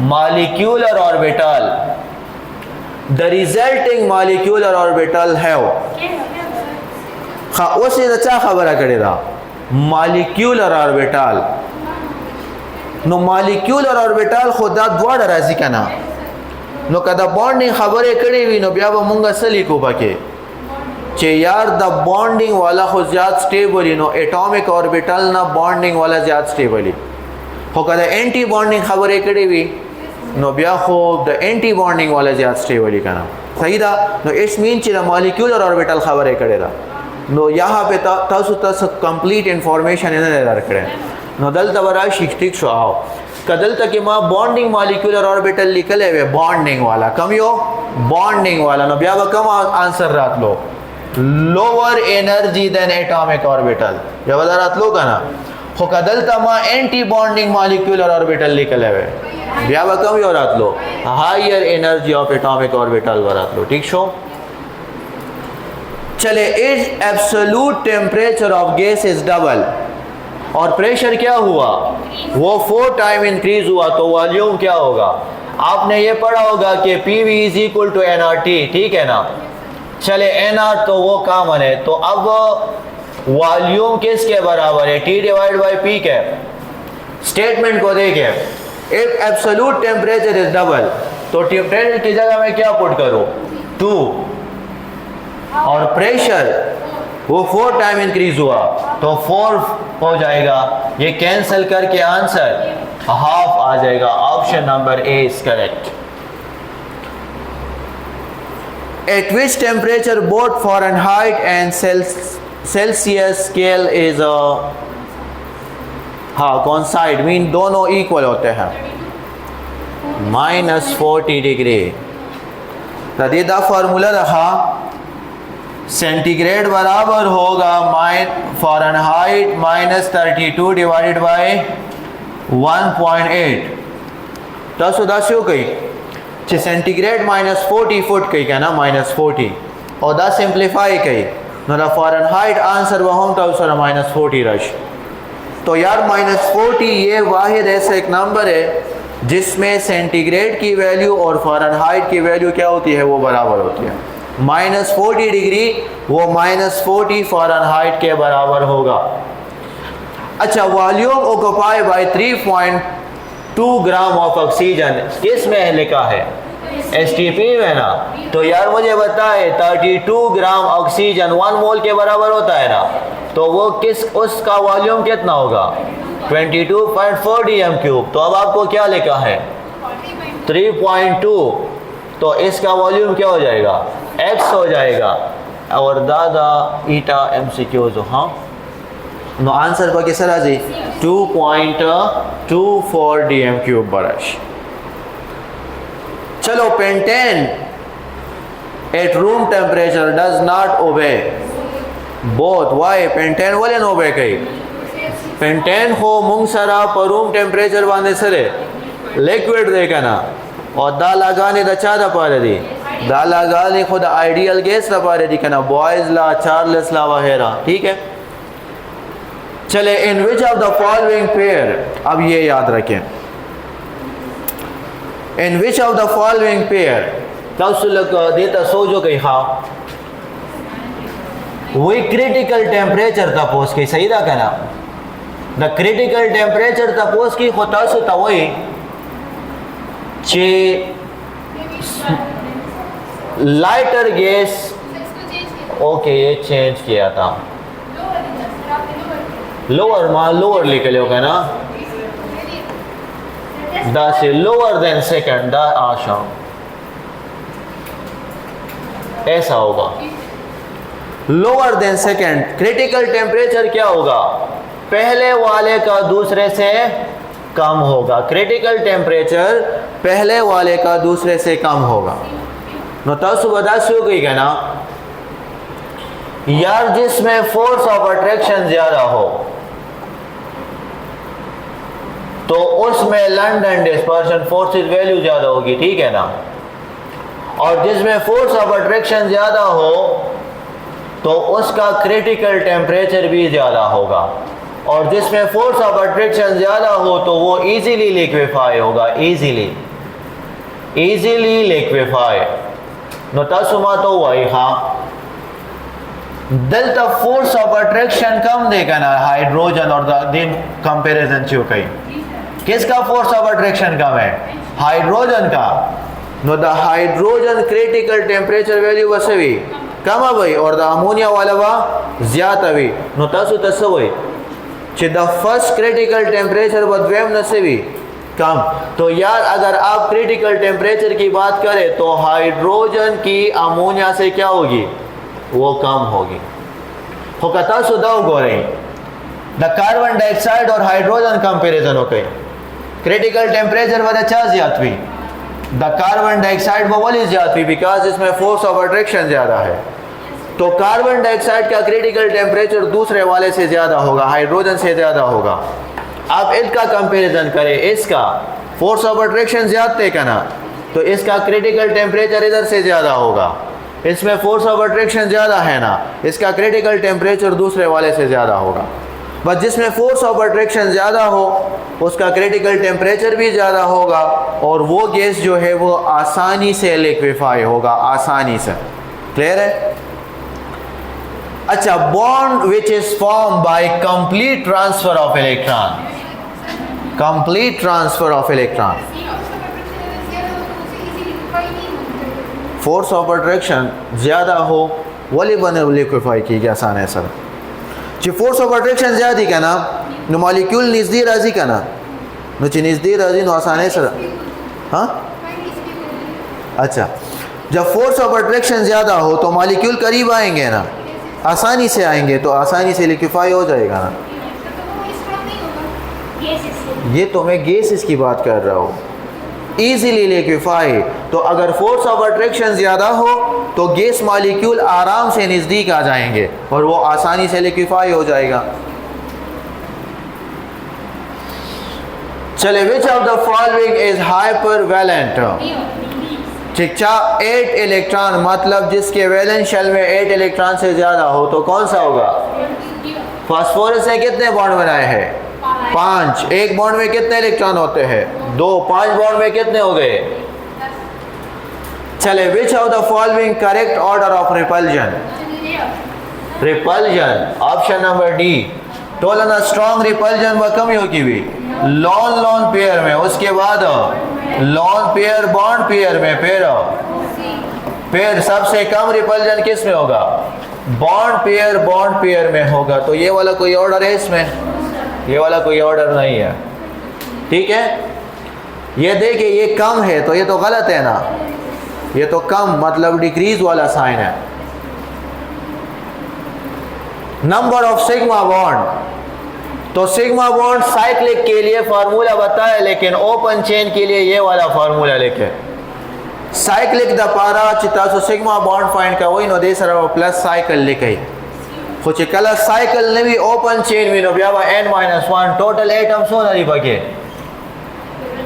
molecular orbital, the resulting molecular orbital है उससे अच्छा खबर करेगा मॉलिक्यूलर ऑर्बिटल नो मॉलिक्यूलर ऑर्बिटल खुदा द्वारा राजी कना नो कदा बॉन्डिंग खबरें कड़ी हुई नो ब्या मुंगा सली को बाके चे यार द बॉन्डिंग वाला खुद ज़्यादा स्टेबल नो एटॉमिक ऑर्बिटल ना बॉन्डिंग वाला ज़्यादा स्टेबल हो कदा एंटी बॉन्डिंग खबरें कड़ी हुई नो ब्या खो द एंटी बॉन्डिंग वाला ज़्यादा स्टेबल कना सही दा नो इस मीन चे मॉलिक्यूलर ऑर्बिटल खबरें करेगा नो यहाँ पे तस कंप्लीट इंफॉर्मेशन इन्हें रखड़े नो दल तबरा शिक्षित शो आओ कदल तक कि माँ बॉन्डिंग मॉलिक्यूलर ऑर्बिटल निकले हुए बॉन्डिंग वाला कम यो बॉन्डिंग वाला नो ब्या कम आंसर रात लो lower energy than atomic orbital जब रात लो का ना हो कदल तमा एंटी बॉन्डिंग मॉलिक्यूलर ऑर्बिटल निकले हुए ब्या कम यो रात लो higher energy of atomic orbital रात लो ठीक शो चले is absolute temperature of gas is double और प्रेशर क्या हुआ वो 4 टाइम इंक्रीज हुआ तो वॉल्यूम क्या होगा आपने ये पढ़ा होगा कि PV is equal to nRT ठीक है ना चले nR तो वो कॉमन है तो अब वॉल्यूम किसके बराबर है T डिवाइड बाई P के स्टेटमेंट को देखें if absolute temperature is double तो टेम्परेचर की जगह मैं क्या पुट करूं 2 और प्रेशर वो 4 टाइम इंक्रीज हुआ तो 4 हो जाएगा ये कैंसिल करके आंसर हाफ आ जाएगा option number A is correct eight which temperature both Fahrenheit and Celsius scale is हाँ कॉन्साइड मीन दोनों इक्वल होते हैं -40 डिग्री रदीदा फार्मूला रहा सेंटीग्रेड बराबर होगा फ़ारेनहाइट -32 डिवाइडेड बाय 1.8 दस उदासियों कही सेंटीग्रेड -40 फुट कही क्या ना -40 और 10 सिंप्लीफाई कही ना फ़ारेनहाइट आंसर वह हम तो -40 रश तो यार -40 ये वाहिद ऐसा एक नंबर है जिसमें सेंटीग्रेड की वैल्यू और फ़ारेनहाइट की वैल्यू क्या होती है वो बराबर होती है -40 डिग्री वो -40 फ़ारेनहाइट के बराबर होगा। अच्छा volume occupy by 3.2 gram of oxygen किस में लिखा है STP में ना। तो यार मुझे बताए 32 ग्राम ऑक्सीजन 1 मोल के बराबर होता है ना, तो वो उसका वॉल्यूम कितना होगा 22.4 dm³। तो अब आपको क्या लिखा है 3.2, तो इसका वॉल्यूम क्या हो जाएगा x हो जाएगा। और दादा ईटा MCQ हाँ नो आंसर पर किस तरह जी 2.24 dm³ बरश। चलो pentane at room temperature does not obey both वाई पेंटेन वाले नो ओबे कई पेंटेन हो मुंगसरा पर रूम टेम्परेचर वाने सरे लिक्विड देखा ना और दा लगाने दा चादा पारे दी दा लगाने खुद आइडियल गैस ला पारे दी कहना बॉयज ला चार्ल्स ला वगैरह। ठीक है चले in which of the following pair, अब ये याद रखें in which of the following pair देता सोचो कहीं हाँ वही क्रिटिकल टेम्परेचर तपोस की सही था कहना द क्रिटिकल टेम्परेचर तपोस की होता सुता वही चे लाइटर गैस ओके ये चेंज किया था लोअर मान लोअर लिख लो कहना द से लोअर देन सेकंड द आशा ऐसा होगा lower than second. Critical temperature क्या होगा पहले वाले का दूसरे से कम होगा। क्रिटिकल टेम्परेचर पहले वाले का दूसरे से कम होगा। नो तब बताओ गई क्या ना यार जिसमें फोर्स ऑफ अट्रैक्शन ज्यादा हो तो उसमें लंडन डिस्पर्शन फोर्सेस वैल्यू ज्यादा होगी। ठीक है ना। और जिसमें फोर्स ऑफ अट्रैक्शन ज्यादा हो तो उसका क्रिटिकल टेम्परेचर भी ज्यादा होगा। और जिसमें फोर्स ऑफ अट्रैक्शन ज्यादा हो तो वो इजीली लिक्विफाई होगा। इजीली लिक्विफाई नो तसुमा तो वही हाँ डेल्टा फोर्स ऑफ अट्रैक्शन कम देगा ना हाइड्रोजन और दिन कंपैरिजन चुकी किसका फोर्स ऑफ अट्रैक्शन कम है हाइड्रोजन का। Know the hydrogen critical temperature value वैसे भी कम है भाई और द अमोनिया वाला वा ज्यादा भी नो तसु तसु भाई द फर्स्ट क्रिटिकल टेम्परेचर बदवेम न से भी कम। तो यार अगर आप क्रिटिकल टेम्परेचर की बात करें तो हाइड्रोजन की अमोनिया से क्या होगी वो कम होगी। होता सुधा गो रही द कार्बन डाइऑक्साइड और हाइड्रोजन कंपैरिजन हो गई क्रिटिकल टेम्परेचर वजह चाह ज्यादा हुई द कार्बन डाइऑक्साइड वो वाली ज्यादा हुई बिकॉज इसमें फोर्स ऑफ अट्रैक्शन ज्यादा है। तो कार्बन डाइऑक्साइड का क्रिटिकल टेम्परेचर दूसरे वाले से ज्यादा होगा हाइड्रोजन से ज्यादा होगा। अब इसका कंपैरिजन करें इसका फोर्स ऑफ अट्रैक्शन ज्यादा है ना तो इसका क्रिटिकल टेम्परेचर इधर से ज्यादा होगा। इसमें फोर्स ऑफ अट्रैक्शन ज्यादा है ना इसका क्रिटिकल टेम्परेचर दूसरे वाले से ज्यादा होगा। बस जिसमें फोर्स ऑफ अट्रैक्शन ज्यादा हो उसका क्रिटिकल टेम्परेचर भी ज्यादा होगा और वो गैस जो है वो आसानी से लिक्विफाई होगा आसानी से। क्लियर है। अच्छा bond which is form by complete transfer of electron complete transfer of electron force of attraction ज्यादा हो वली बने लिक्विफाई की गया आसान है सर जी फोर्स ऑफ अट्रैक्शन ज्यादा क्या ना नो मॉलिक्यूल नजदीक राजी का ना नो ची नजदीक राजी नो आसान है सर हाँ। अच्छा जब फोर्स ऑफ अट्रैक्शन ज्यादा हो तो मॉलिक्यूल करीब आएंगे ना आसानी से आएंगे तो आसानी से लिक्विफाई हो जाएगा ना। ये तो मैं गैसेस की बात कर रहा हूँ इजीली लिक्विफाई। तो अगर फोर्स ऑफ अट्रैक्शन ज्यादा हो तो गैस मॉलिक्यूल आराम से नजदीक आ जाएंगे और वो आसानी से लिक्विफाई हो जाएगा। चले which of the following is hypervalent ठीक 8 इलेक्ट्रॉन मतलब जिसके वैलेंस शेल में 8 इलेक्ट्रॉन से ज्यादा हो तो कौन सा होगा। फास्फोरस ने कितने बॉन्ड बनाए हैं 5। एक बॉन्ड में कितने इलेक्ट्रॉन होते हैं 2। 5 बॉन्ड में कितने हो गए। चले which of the following correct order of repulsion option number D टोलना स्ट्रॉन्ग रिपल्जन व कमी होगी हुई लॉन लॉन पेयर में, उसके बाद लॉन पेयर बॉन्ड पेयर में, फिर सबसे कम रिपल्जन किस में होगा? बॉन्ड पेयर में होगा। तो ये वाला कोई ऑर्डर है इसमें? ये वाला कोई ऑर्डर नहीं है, ठीक है। ये देखिए ये कम है तो ये तो गलत है ना, ये तो कम मतलब डिक्रीज वाला साइन है। नंबर ऑफ सिग्मा बॉन्ड, तो सिग्मा बॉन्ड साइक्लिक के लिए फार्मूला बताया, लेकिन ओपन चेन के लिए ये वाला फार्मूला लिखे। साइक्लिक द पारा चिता सिग्मा बॉन्ड फाइंड का वही नो दे सर प्लस साइकिल लिखे कुछ कल साइकिल ने भी ओपन चेन में नो ब्यावा n-1 टोटल एटम्स हो नरी बगे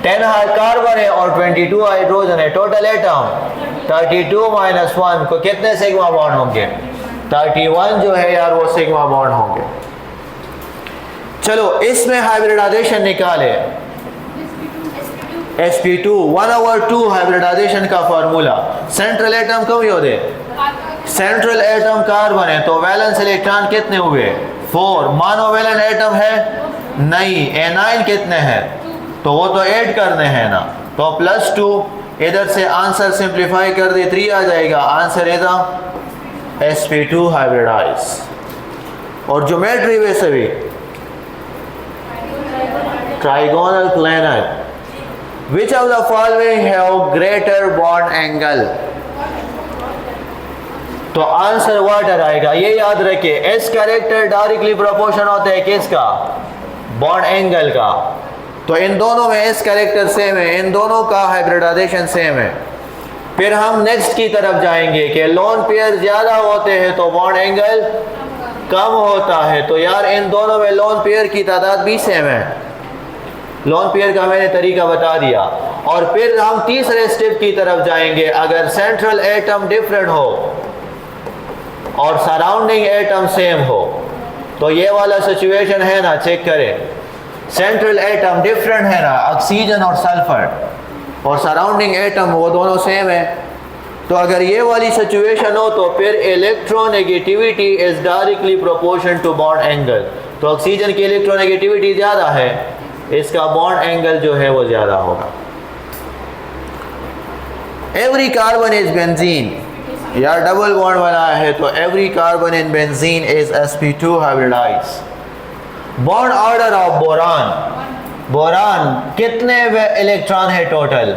10 कार्बन है और 22 हाइड्रोजन है। टोटल एटम 32 - 1 को कितने सिग्मा बॉन्ड होंगे? 31 जो है यार वो सिग्मा बॉन्ड होंगे। चलो इसमें हाइब्रिडाइजेशन निकाले। sp2 1/2 हाइब्रिडाइजेशन का फार्मूला। सेंट्रल एटम कम ही होते, सेंट्रल एटम कार्बन है तो वैलेंस इलेक्ट्रॉन कितने हुए? 4। मोनोवैलेंट एटम है नहीं, एनाइन कितने हैं? तो वो तो ऐड करने हैं ना, तो +2। इधर से आंसर सिंप्लीफाई कर दे 3 आ जाएगा। आंसर इधर sp2 हाइब्रिडाइज। और ज्योमेट्री वैसे भी trigonal planar. Which of the following have greater bond angle? तो आंसर वाटर आएगा। ये याद रखिए एस कैरेक्टर डायरेक्टली प्रोपोर्शन होता है किसका? बॉन्ड एंगल का। तो इन दोनों में एस कैरेक्टर सेम है, इन दोनों का हाइब्रिडाइजेशन सेम है। फिर हम नेक्स्ट की तरफ जाएंगे कि लोन पेयर ज्यादा होते हैं तो बॉन्ड एंगल कम होता है। तो यार इन दोनों में लोन पेयर की तादाद भी सेम है। लोन पेयर का मैंने तरीका बता दिया। और फिर हम तीसरे स्टेप की तरफ जाएंगे। अगर सेंट्रल एटम डिफरेंट हो और सराउंडिंग एटम सेम हो तो ये वाला सिचुएशन है ना, चेक करें। सेंट्रल एटम डिफरेंट है ना, ऑक्सीजन और सल्फर, और सराउंडिंग एटम वो दोनों सेम है। तो अगर ये वाली सिचुएशन हो तो फिर electronegativity is directly proportion to bond angle. तो ऑक्सीजन की इलेक्ट्रोनेगेटिविटी ज़्यादा है, इसका बॉन्ड एंगल जो है वो ज़्यादा होगा। एवरी कार्बन इज बेंजीन, यार डबल बॉन्ड बनाया है तो every carbon in benzene is sp2 hybridize. Bond order of boron, boron कितने इलेक्ट्रॉन है टोटल?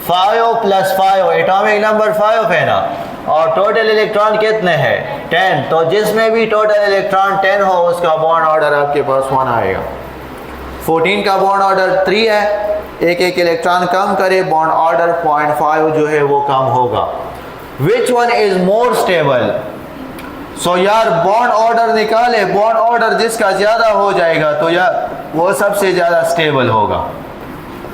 5 + 5, एटॉमिक नंबर 5 है ना, और टोटल इलेक्ट्रॉन कितने हैं? 10। तो जिसमें भी टोटल इलेक्ट्रॉन 10 हो उसका बॉन्ड ऑर्डर आपके पास 1 आएगा। 14 का बॉन्ड ऑर्डर 3 है, एक इलेक्ट्रॉन कम करे बॉन्ड ऑर्डर 0.5 जो है वो कम होगा। Which one is more stable? So यार बॉन्ड ऑर्डर निकाले, बॉन्ड ऑर्डर जिसका ज्यादा हो जाएगा तो यार वो सबसे ज्यादा स्टेबल होगा।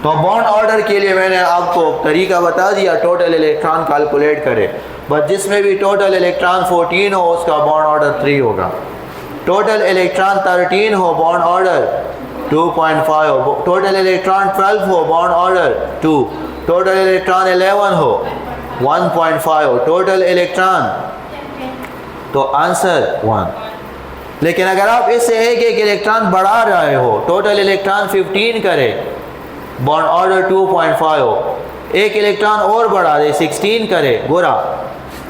तो बॉन्ड ऑर्डर के लिए मैंने आपको तरीका बता दिया, टोटल इलेक्ट्रॉन कैलकुलेट करे। बट जिसमें भी टोटल इलेक्ट्रॉन 14 हो उसका बॉन्ड ऑर्डर 3 होगा। टोटल इलेक्ट्रॉन 13 हो बॉन्ड ऑर्डर 2.5, टोटल इलेक्ट्रॉन 12 हो बॉन्ड ऑर्डर 2, टोटल इलेक्ट्रॉन 11 हो 1.5, टोटल इलेक्ट्रॉन तो आंसर 1। लेकिन अगर आप इससे एक इलेक्ट्रॉन बढ़ा रहे हो, टोटल इलेक्ट्रॉन 15 करे बॉन्ड ऑर्डर 2.5, एक इलेक्ट्रॉन और बढ़ा दे 16 करे गोरा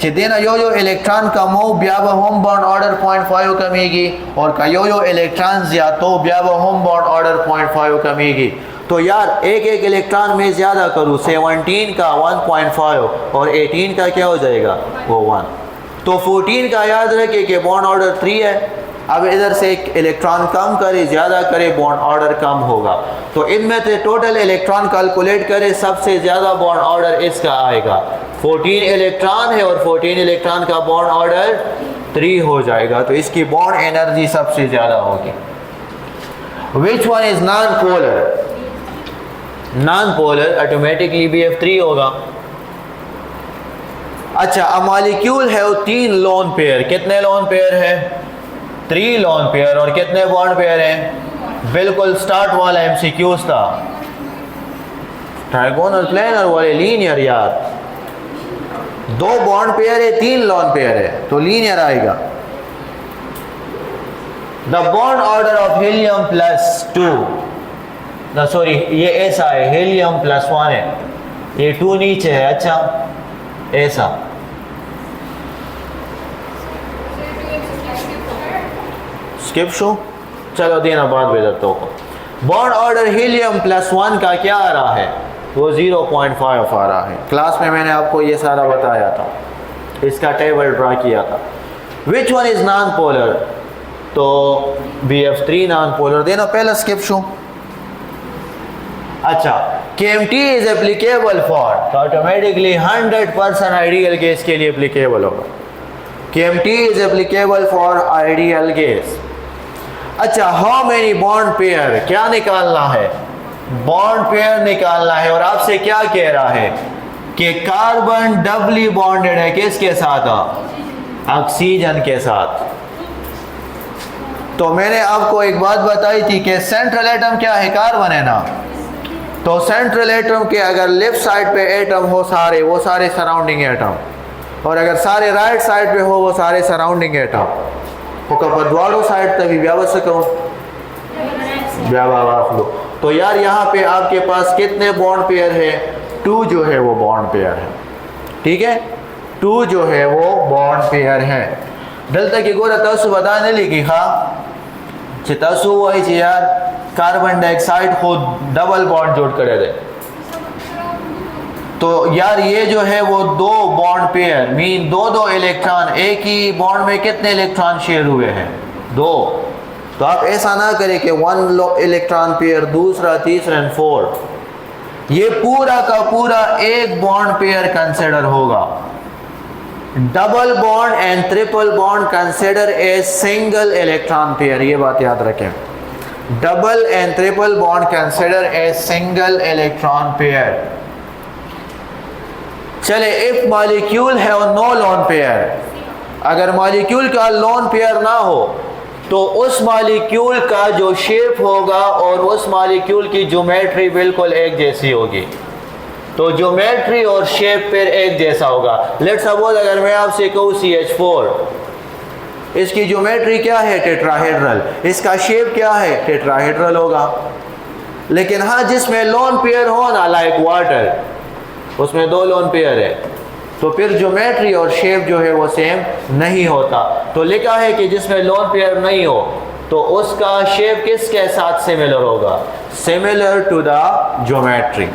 चिदेना यो इलेक्ट्रॉन कम हो ब्याब होम बॉन्ड ऑर्डर 0.5 कमेगी, और का यो इलेक्ट्रॉन ज्यादा तो ब्याब होम बॉन्ड ऑर्डर 0.5 कमेगी। तो यार एक इलेक्ट्रॉन में ज्यादा करूँ, 17 का 1.5 और 18 का क्या हो जाएगा वो 1। तो 14 का याद रखिए कि बॉन्ड ऑर्डर 3 है। अब इधर से एक इलेक्ट्रॉन कम करे ज्यादा करे बॉन्ड ऑर्डर कम होगा। तो इनमें से टोटल इलेक्ट्रॉन कैलकुलेट करे, सबसे ज्यादा बॉन्ड ऑर्डर इसका आएगा। 14 इलेक्ट्रॉन है और 14 इलेक्ट्रॉन का बॉन्ड ऑर्डर 3 हो जाएगा, तो इसकी बॉन्ड एनर्जी सबसे ज्यादा होगी। विच one is non polar? Non polar automatically BF3 होगा। अच्छा, अब मॉलिक्यूल है वो 3 लोन पेयर। कितने लोन पेयर है? 3 लोन पेयर। और कितने बॉन्ड पेयर हैं? बिल्कुल स्टार्ट वाला MCQs था, ट्राइगोनल प्लेनर वाले लीनियर। यार 2 बॉन्ड पेयर है, 3 लोन पेयर है तो लीनियर आएगा। The bond order of helium +2, ना सॉरी ये ऐसा है, हीलियम +1 है, ये 2 नीचे है। अच्छा ऐसा स्किप शो, चलो देना बाद में दत्तों को। बॉन्ड ऑर्डर हीलियम +1 का क्या आ रहा है, वो 0.5 आ रहा है। क्लास में मैंने आपको ये सारा बताया था, इसका टेबल ड्रा किया था। विच वन इज नॉन पोलर, तो BF3 नॉन पोलर देना पहला स्किप शो। अच्छा KMT इज एप्लीकेबल फॉर, तो ऑटोमेटिकली 100% आइडियल गैस के लिए एप्लीकेबल होगा। KMT is applicable for ideal gas. अच्छा हाउ मेनी बॉन्ड पेयर, क्या निकालना है, बॉन्ड पेयर निकालना है। और आपसे क्या कह रहा है कि कार्बन डबली बॉन्डेड है किसके साथ, ऑक्सीजन के साथ। तो मैंने आपको एक बात बताई थी कि सेंट्रल एटम क्या है, कार्बन है ना। तो सेंट्रल एटम के अगर लेफ्ट साइड पे एटम हो सारे, वो सारे सराउंडिंग एटम, और अगर सारे राइट साइड पे हो वो सारे सराउंडिंग एटम। तो कपड़वाड़ो साइड तभी व्यवस्था करो लो। तो यार यहाँ पे आपके पास कितने बॉन्ड पेयर है, 2 जो है वो बॉन्ड पेयर है, ठीक है, 2 जो है वो बॉन्ड पेयर है। डलता की गोरा तसु बताने लगी खा तसु वही यार कार्बन डाइऑक्साइड को डबल बॉन्ड जोड़ कर दे। तो यार ये जो है वो 2 बॉन्ड पेयर मीन 2 इलेक्ट्रॉन, एक ही बॉन्ड में कितने इलेक्ट्रॉन शेयर हुए हैं, 2। तो आप ऐसा ना करें कि 1 इलेक्ट्रॉन पेयर, दूसरा, तीसरा एंड 4। ये पूरा का पूरा एक बॉन्ड पेयर कंसिडर होगा। Double bond and triple bond consider a single electron pair, ये बात याद रखें। Double and triple bond consider a single electron pair. चले इफ मॉलिक्यूल है और नो लोन पेयर, अगर मॉलिक्यूल का लोन पेयर ना हो तो उस मॉलिक्यूल का जो शेप होगा और उस मॉलिक्यूल की ज्योमेट्री बिल्कुल एक जैसी होगी। तो ज्योमेट्री और शेप फिर एक जैसा होगा। लेट्स सपोज अगर मैं आपसे कहूँ CH4, इसकी ज्योमेट्री क्या है, टेट्राहेड्रल, इसका शेप क्या है, टेट्राहेड्रल होगा। लेकिन हाँ जिसमें लोन पेयर हो ना, लाइक वाटर, उसमें 2 लोन पेयर है, तो फिर ज्योमेट्री और शेप जो है वो सेम नहीं होता। तो लिखा है कि जिसमें लोन पेयर नहीं हो तो उसका शेप किसके साथ सिमिलर होगा, similar to the geometry.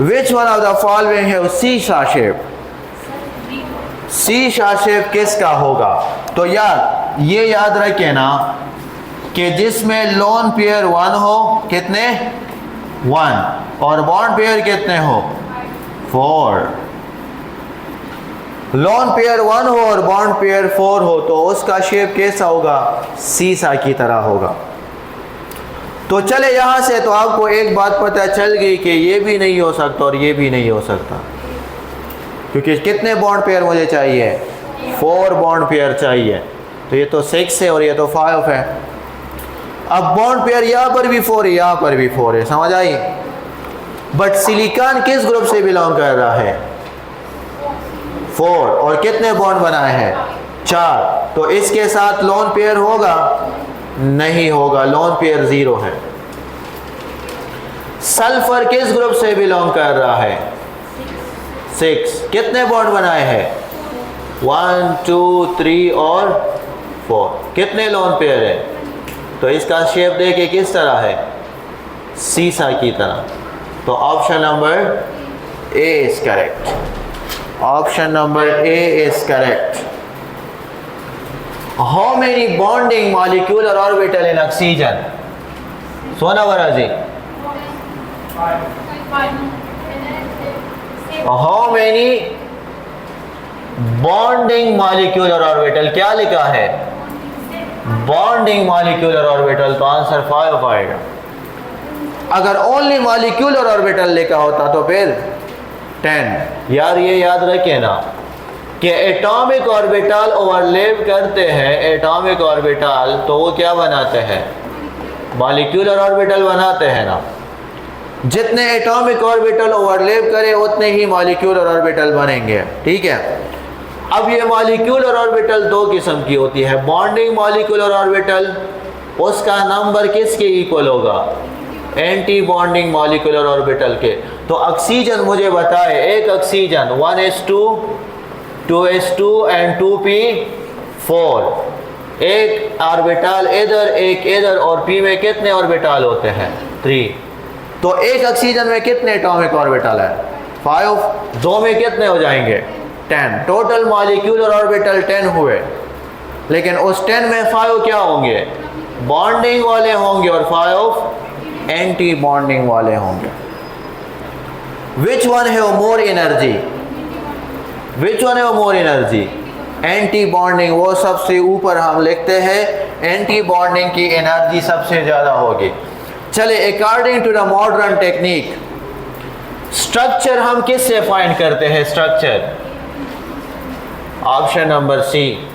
Which one of the following है सीसा शेप, सीसा शेप किसका होगा। तो यार ये याद रखें ना कि जिसमें लोन पेयर 1 हो, कितने 1, और बॉन्ड पेयर कितने हो 4। लोन पेयर 1 हो और बॉन्ड पेयर 4 हो तो उसका शेप कैसा होगा, सीसा की तरह होगा। तो चले यहाँ से तो आपको एक बात पता चल गई कि ये भी नहीं हो सकता और ये भी नहीं हो सकता, क्योंकि कितने बॉन्ड पेयर मुझे चाहिए, 4 बॉन्ड पेयर चाहिए। तो ये तो 6 है और ये तो 5 है। अब बॉन्ड पेयर यहाँ पर भी 4 है, यहाँ पर भी 4 है, समझ आई। बट सिलिकॉन किस ग्रुप से बिलोंग कर रहा है, 4, और कितने बॉन्ड बनाए हैं, 4। तो इसके साथ लोन पेयर होगा, नहीं होगा, लोन पेयर 0 है। सल्फर किस ग्रुप से बिलोंग कर रहा है, 6, कितने बॉन्ड बनाए हैं, 1 2 3 और 4, कितने लोन पेयर है। तो इसका शेप देखिए किस तरह है, सीसा की तरह। तो option number A is correct, option number A is correct. How many bonding molecular orbital in oxygen, सोना वराजी, how many bonding molecular orbital, क्या लिखा है बॉन्डिंग मॉलिक्यूलर ऑर्बिटल, तो आंसर 5 आएगा। अगर ओनली मॉलिक्यूलर ऑर्बिटल लिखा होता तो फिर 10। यार ये याद रखिए ना कि एटॉमिक ऑर्बिटल ओवरलैप करते हैं, एटॉमिक ऑर्बिटल तो वो क्या बनाते हैं, मॉलिक्यूलर ऑर्बिटल बनाते हैं ना। जितने एटॉमिक ऑर्बिटल ओवरलैप करे उतने ही मॉलिक्यूलर ऑर्बिटल बनेंगे, ठीक है। अब ये मॉलिक्यूलर ऑर्बिटल 2 किस्म की होती है, बॉन्डिंग मॉलिक्यूलर ऑर्बिटल उसका नंबर किसके इक्वल होगा? एंटी बॉन्डिंग मॉलिक्यूलर ऑर्बिटल के। तो ऑक्सीजन मुझे बताए, एक oxygen 1s2 2s2 and 2p4, एक ऑर्बिटल इधर एक इधर, और p में कितने ऑर्बिटल होते हैं? 3। तो एक ऑक्सीजन में कितने एटॉमिक ऑर्बिटल है? 5। 2 में कितने हो जाएंगे? 10। टोटल मॉलिक्यूलर ऑर्बिटल 10 हुए, लेकिन उस 10 में 5 क्या होंगे? बॉन्डिंग वाले होंगे और 5 एंटी बॉन्डिंग वाले होंगे। Which one have more energy? Which one have more energy? Anti bonding, वो सबसे ऊपर हम लिखते हैं एंटी बॉन्डिंग की एनर्जी सबसे ज़्यादा होगी। चले, according to the modern technique structure हम किससे फाइंड करते हैं? Structure option number C,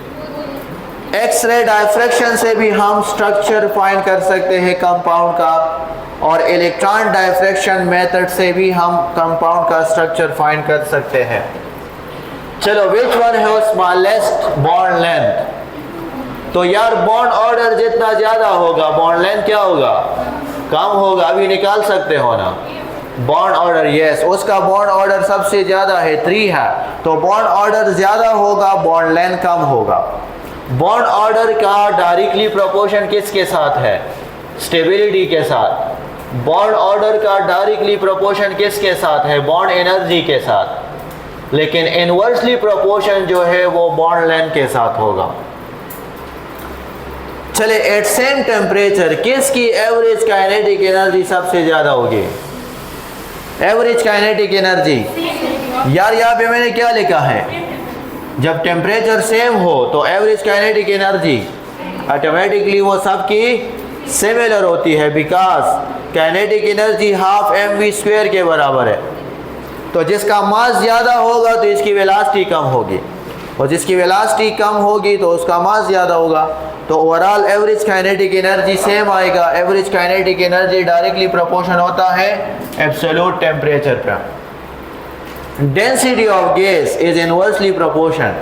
x ray diffraction से भी हम स्ट्रक्चर फाइंड कर सकते हैं कंपाउंड का, और इलेक्ट्रॉन डायफ्रैक्शन मेथड से भी हम कंपाउंड का स्ट्रक्चर फाइंड कर सकते हैं। चलो, विच वन है स्मॉलेस्ट बॉन्ड लेंथ? तो यार बॉन्ड ऑर्डर जितना ज्यादा होगा बॉन्ड लेंथ क्या होगा? कम होगा। अभी निकाल सकते हो ना बॉन्ड ऑर्डर? यस, उसका बॉन्ड ऑर्डर सबसे ज्यादा है, 3 है, तो बॉन्ड ऑर्डर ज्यादा होगा, बॉन्ड लेंथ कम होगा। बॉन्ड ऑर्डर का डायरेक्टली प्रोपोर्शन किसके साथ है? स्टेबिलिटी के साथ। बॉन्ड ऑर्डर का डायरेक्टली प्रोपोर्शन किसके साथ है? बॉन्ड एनर्जी के साथ। लेकिन इनवर्सली प्रोपोर्शन जो है वो बॉन्ड लेंथ के साथ होगा। चले, एट सेम टेम्परेचर किसकी एवरेज काइनेटिक एनर्जी सबसे ज्यादा होगी? एवरेज काइनेटिक एनर्जी, यार यहाँ पे मैंने क्या लिखा है? जब टेम्परेचर सेम हो तो एवरेज काइनेटिक एनर्जी ऑटोमेटिकली वो सबकी सिमिलर होती है, because kinetic energy half mv² के बराबर है। तो जिसका मास ज़्यादा होगा तो इसकी वेलोसिटी कम होगी, और जिसकी वेलोसिटी कम होगी तो उसका मास ज़्यादा होगा। तो overall average kinetic energy same आएगा। Average kinetic energy directly proportion होता है एब्सोल्यूट टेम्परेचर पर। Density of gas is inversely proportion.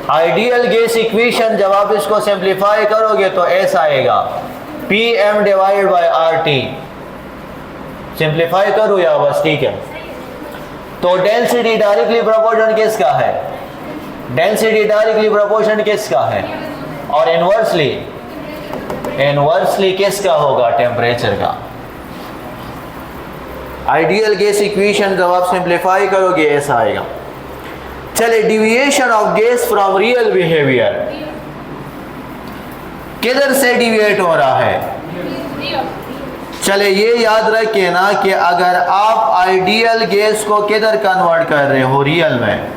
Ideal gas equation जब आप इसको सिंप्लीफाई करोगे तो ऐसा आएगा, Pm divide by RT। Simplify करो या बस ठीक है। तो डेंसिटी डायरेक्टली प्रोपोर्शन किसका है? डेंसिटी डायरेक्टली प्रोपोर्शन किसका है? और इनवर्सली किसका होगा? टेम्परेचर का। आइडियल गैस इक्वेशन जब आप सिंप्लीफाई करोगे ऐसा आएगा। चले, deviation of gas from real behaviour किधर से डिविएट हो रहा है? चले, ये याद रखिए ना कि अगर आप आइडियल गैस को किधर कन्वर्ट कर रहे हो? रियल में।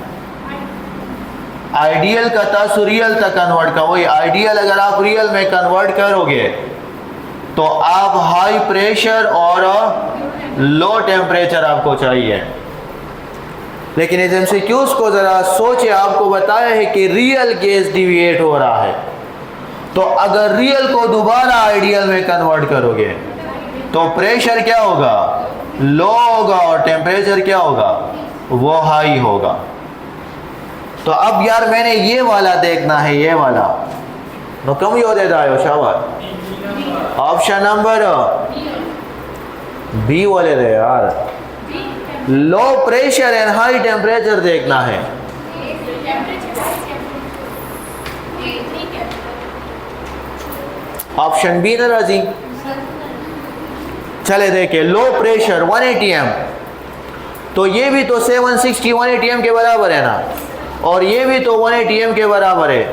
आइडियल का था रियल तक कन्वर्ट कर, वही आइडियल अगर आप रियल में कन्वर्ट करोगे तो आप हाई प्रेशर और लो टेम्परेचर आपको चाहिए। लेकिन इस एमसीक्यूज को जरा सोचे, आपको बताया है कि रियल गैस डिविएट हो रहा है, तो अगर रियल को दोबारा आइडियल में कन्वर्ट करोगे तो प्रेशर क्या होगा? लो होगा, और टेम्परेचर क्या होगा? वो हाई होगा। तो अब यार मैंने ये वाला देखना है, ये वाला तो कम ही हो देता है शाबाश। ऑप्शन नंबर बी वाले दे यार, low pressure and high temperature देखना है। ऑप्शन बी ना राजी। चले देखे, लो प्रेशर 180 m, तो ये भी तो 760 180 m के बराबर है ना, और ये भी तो 180 m के बराबर है।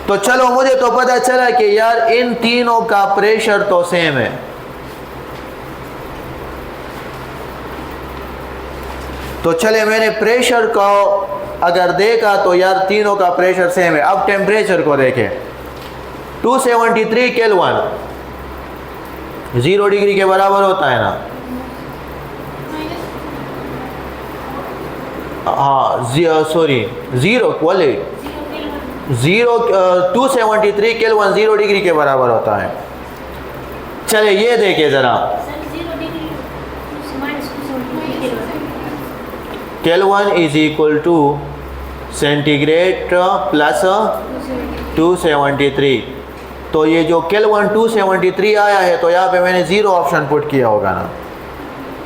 तो चलो, मुझे तो पता चला कि यार इन तीनों का प्रेशर तो सेम है। तो चले, मैंने प्रेशर को अगर देखा तो यार तीनों का प्रेशर सेम है। अब टेम्परेचर को देखें, 273 केल्विन 0 डिग्री के बराबर होता है ना? हाँ, सॉरी, 273 केल्विन 0 डिग्री के बराबर होता है। चले, ये देखिए जरा, kelvin is equal to centigrade plus 273। तो ये जो केल्विन 273 आया है, तो यहाँ पे मैंने 0 ऑप्शन पुट किया होगा ना,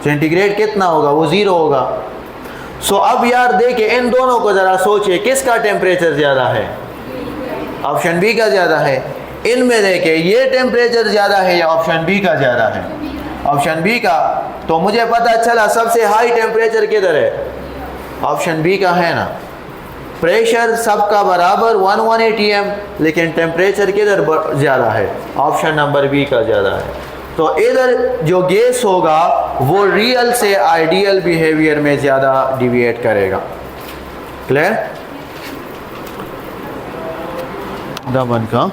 सेंटीग्रेड कितना होगा, वो 0 होगा। सो अब यार देखिए इन दोनों को ज़रा सोचिए, किसका टेम्परेचर ज़्यादा है? ऑप्शन बी का ज़्यादा है। इनमें देखिए ये टेम्परेचर ज़्यादा है या ऑप्शन बी का ज़्यादा है? ऑप्शन बी का। तो मुझे पता चला सबसे हाई टेम्परेचर किधर है? ऑप्शन बी का है ना। प्रेशर सबका बराबर 1 atm, लेकिन टेम्परेचर किधर ज़्यादा है? ऑप्शन नंबर बी का ज़्यादा है। तो इधर जो गैस होगा वो रियल से आइडियल बिहेवियर में ज़्यादा डिविएट करेगा। क्लियर? दमन का